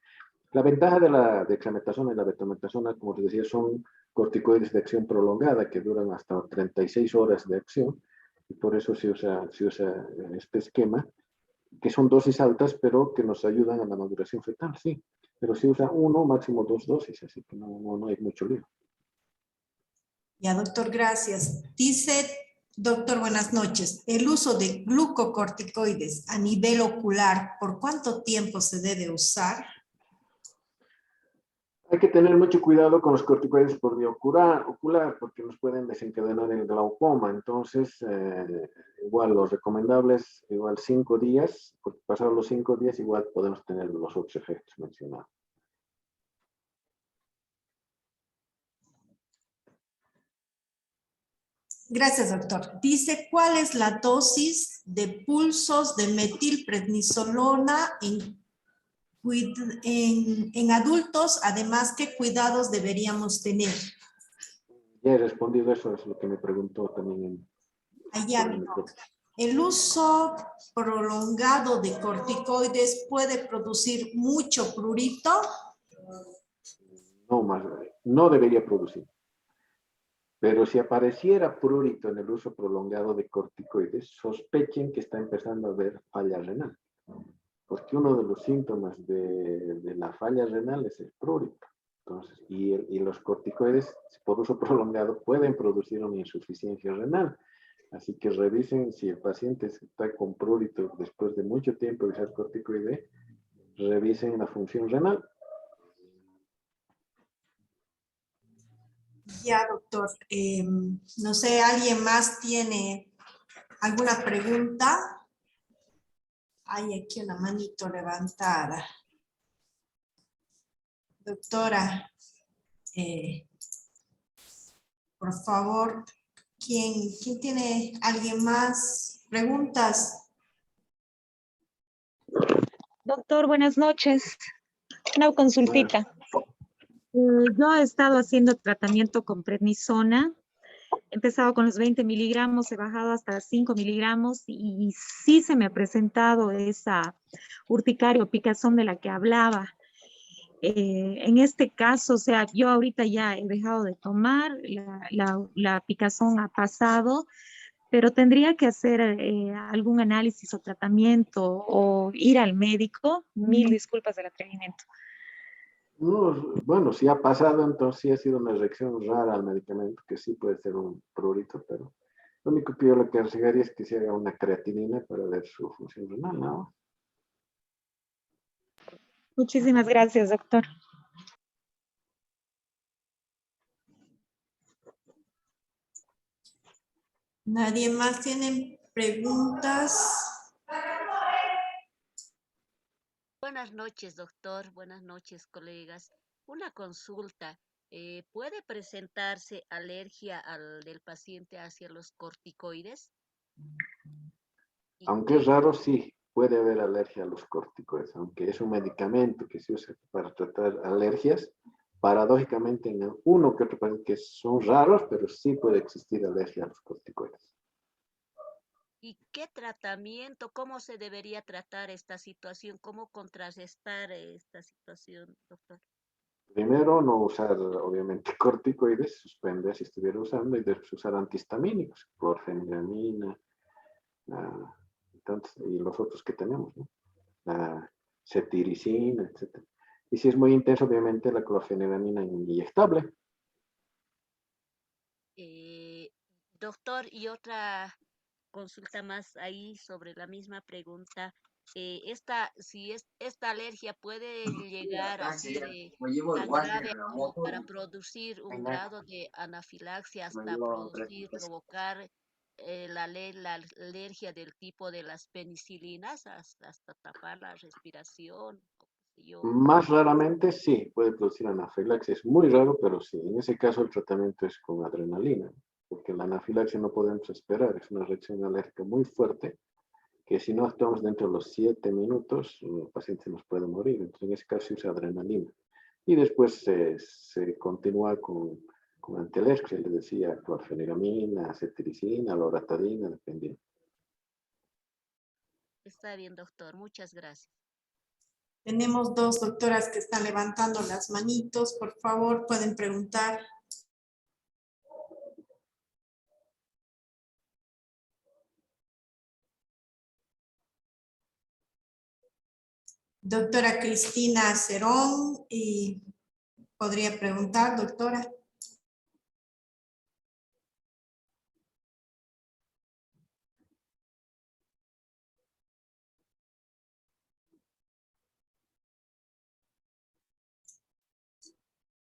La ventaja de la dexametasona y la betametasona, como les decía, son corticoides de acción prolongada que duran hasta 36 horas de acción, y por eso se usa este esquema, que son dosis altas, pero que nos ayudan a la maduración fetal, sí. Pero se usa 1, máximo 2 dosis, así que no hay mucho lío. Ya, doctor, gracias. Dice, doctor, buenas noches. El uso de glucocorticoides a nivel ocular, ¿por cuánto tiempo se debe usar? Hay que tener mucho cuidado con los corticoides por vía ocular, porque nos pueden desencadenar el glaucoma. Entonces, igual los recomendables, igual 5 días, porque pasados los 5 días igual podemos tener los otros efectos mencionados. Gracias, doctor. Dice, ¿cuál es la dosis de pulsos de metilprednisolona en adultos? Además, ¿qué cuidados deberíamos tener? Ya he respondido, eso es lo que me preguntó también. ¿El uso prolongado de corticoides puede producir mucho prurito? No debería producir. Pero si apareciera prurito en el uso prolongado de corticoides, sospechen que está empezando a haber falla renal. Porque uno de los síntomas de la falla renal es el prurito. Entonces, y los corticoides, por uso prolongado, pueden producir una insuficiencia renal. Así que revisen si el paciente está con prurito después de mucho tiempo de usar corticoide, revisen la función renal. Ya, doctor. No sé, ¿alguien más tiene alguna pregunta? Hay aquí una manito levantada. Doctora, por favor, ¿quién tiene alguien más preguntas? Doctor, buenas noches. Una consultita. Yo he estado haciendo tratamiento con prednisona. He empezado con los 20 miligramos, he bajado hasta 5 miligramos y sí se me ha presentado esa urticaria o picazón de la que hablaba. En este caso, o sea, yo ahorita ya he dejado de tomar, la picazón ha pasado, pero tendría que hacer algún análisis o tratamiento o ir al médico. Mil disculpas del atrevimiento. No, bueno, si ha pasado, entonces sí ha sido una reacción rara al medicamento, que sí puede ser un prurito, pero lo único que yo le aconsejaría es que se haga una creatinina para ver su función renal, ¿no? Muchísimas gracias, doctor. ¿Nadie más tiene preguntas? Buenas noches, doctor. Buenas noches, colegas. Una consulta. ¿Puede presentarse alergia del paciente hacia los corticoides? Aunque es raro, sí, puede haber alergia a los corticoides, aunque es un medicamento que se usa para tratar alergias. Paradójicamente, en uno que otro paciente que son raros, pero sí puede existir alergia a los corticoides. ¿Y qué tratamiento, cómo se debería tratar esta situación? ¿Cómo contrarrestar esta situación, doctor? Primero, no usar, obviamente, corticoides, suspender si estuviera usando, y después usar antihistamínicos, clorfeniramina, y los otros que tenemos, ¿no? La cetiricina, etc. Y si es muy intenso, obviamente, la clorfeniramina inyectable. Doctor, y otra consulta más ahí sobre la misma pregunta. Esta alergia puede llegar a ser tan grave como para producir un grado de anafilaxia hasta provocar la alergia del tipo de las penicilinas, hasta tapar la respiración. Más raramente sí, puede producir anafilaxia. Es muy raro, pero sí. En ese caso el tratamiento es con adrenalina, porque la anafilaxia no podemos esperar. Es una reacción alérgica muy fuerte, que si no actuamos dentro de los 7 minutos, el paciente nos puede morir. Entonces en ese caso se usa adrenalina. Y después se continúa con antialérgicos, les decía, clorfeniramina, cetiricina, loratadina, dependiendo. Está bien, doctor. Muchas gracias. Tenemos dos doctoras que están levantando las manitos. Por favor, pueden preguntar. Doctora Cristina Cerón, y podría preguntar, doctora.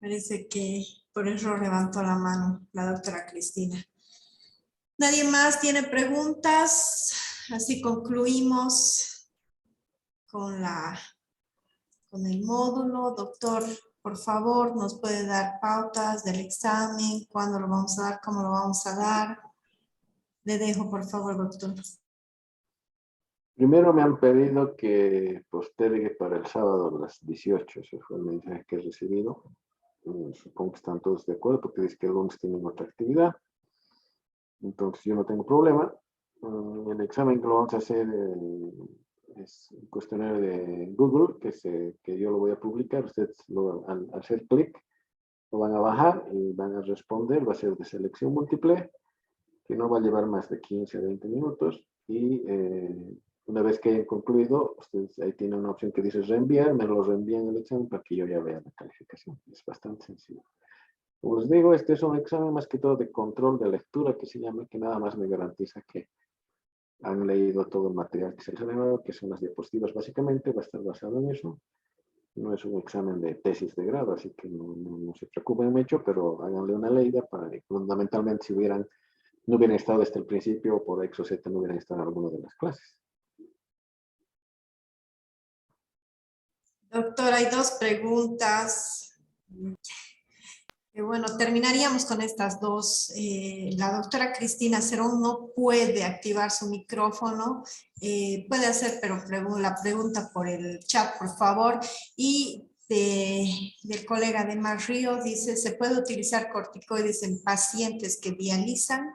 Parece que por error levantó la mano la doctora Cristina. ¿Nadie más tiene preguntas? Así concluimos con el módulo. Doctor, por favor, nos puede dar pautas del examen, cuándo lo vamos a dar, cómo lo vamos a dar. Le dejo, por favor, doctor. Primero me han pedido que postergue para el sábado a las 18. Ese fue el mensaje que he recibido. Supongo que están todos de acuerdo porque dice que el lunes tienen otra actividad. Entonces yo no tengo problema. El examen que lo vamos a hacer es un cuestionario de Google que yo lo voy a publicar. Ustedes al hacer clic Lo van a bajar y van a responder, va a ser de selección múltiple, que no va a llevar más de 15 a 20 minutos. Y una vez que hayan concluido, ustedes ahí tienen una opción que dice reenviar, me lo reenvían el examen para que yo ya vea la calificación. Es bastante sencillo. Como les digo, este es un examen más que todo de control de lectura, que se llama, que nada más me garantiza que han leído todo el material que se les ha dado, que son las diapositivas básicamente, va a estar basado en eso. No es un examen de tesis de grado, así que no se preocupen mucho, pero háganle una leída para que fundamentalmente si no hubieran estado desde el principio o por X o Z no hubieran estado en alguna de las clases. Doctor, hay dos preguntas. Bueno, terminaríamos con estas dos. La doctora Cristina Cerón no puede activar su micrófono. Puede hacer, pero la pregunta por el chat, por favor. Y del colega de Mar Río dice, ¿se puede utilizar corticoides en pacientes que dializan?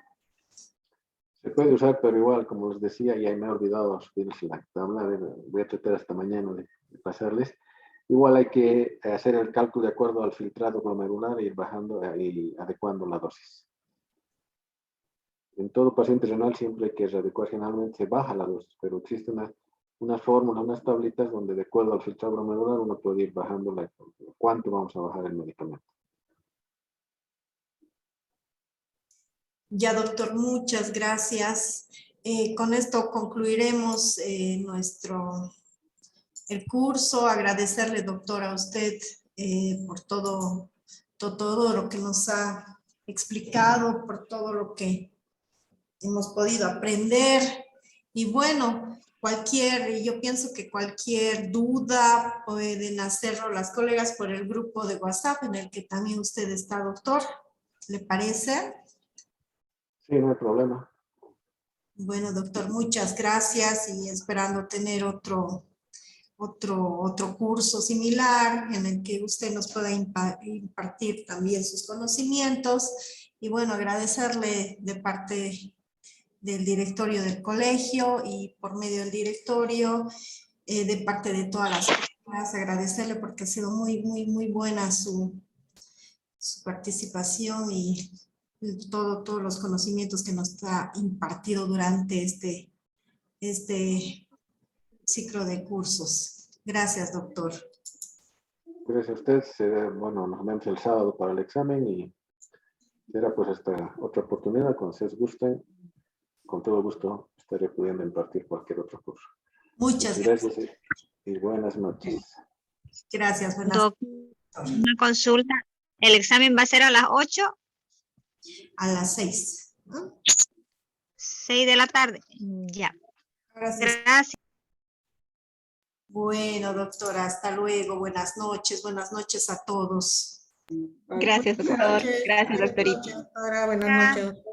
Se puede usar, pero igual, como les decía, ya me he olvidado subirles la tabla. Voy a tratar hasta mañana de pasarles. Igual hay que hacer el cálculo de acuerdo al filtrado glomerular e ir bajando y adecuando la dosis. En todo paciente renal siempre hay que adecuar, generalmente se baja la dosis, pero existe una fórmula, unas tablitas donde de acuerdo al filtrado glomerular uno puede ir bajando cuánto vamos a bajar el medicamento. Ya, doctor, muchas gracias. Con esto concluiremos el curso. Agradecerle, doctor, a usted por todo lo que nos ha explicado, por todo lo que hemos podido aprender. Y bueno, yo pienso que cualquier duda pueden hacerlo las colegas por el grupo de WhatsApp en el que también usted está, doctor. ¿Le parece? Sí, no hay problema. Bueno, doctor, muchas gracias y esperando tener otro curso similar en el que usted nos pueda impartir también sus conocimientos. Y bueno, agradecerle de parte del directorio del colegio y por medio del directorio, de parte de todas las personas, agradecerle porque ha sido muy, muy, muy buena su participación y todos los conocimientos que nos ha impartido durante este ciclo de cursos. Gracias, doctor. Gracias a usted. Bueno, nos vemos el sábado para el examen y será pues hasta otra oportunidad. Cuando ustedes gusten, con todo gusto estaré pudiendo impartir cualquier otro curso. Muchas gracias. Y buenas noches. Gracias, buenas noches. Una consulta. ¿El examen va a ser a las 8? A las 6. ¿No? 6 de la tarde. Ya. Gracias. Bueno, doctora, hasta luego. Buenas noches a todos. Gracias, doctor. Gracias, doctorita. Buenas noches.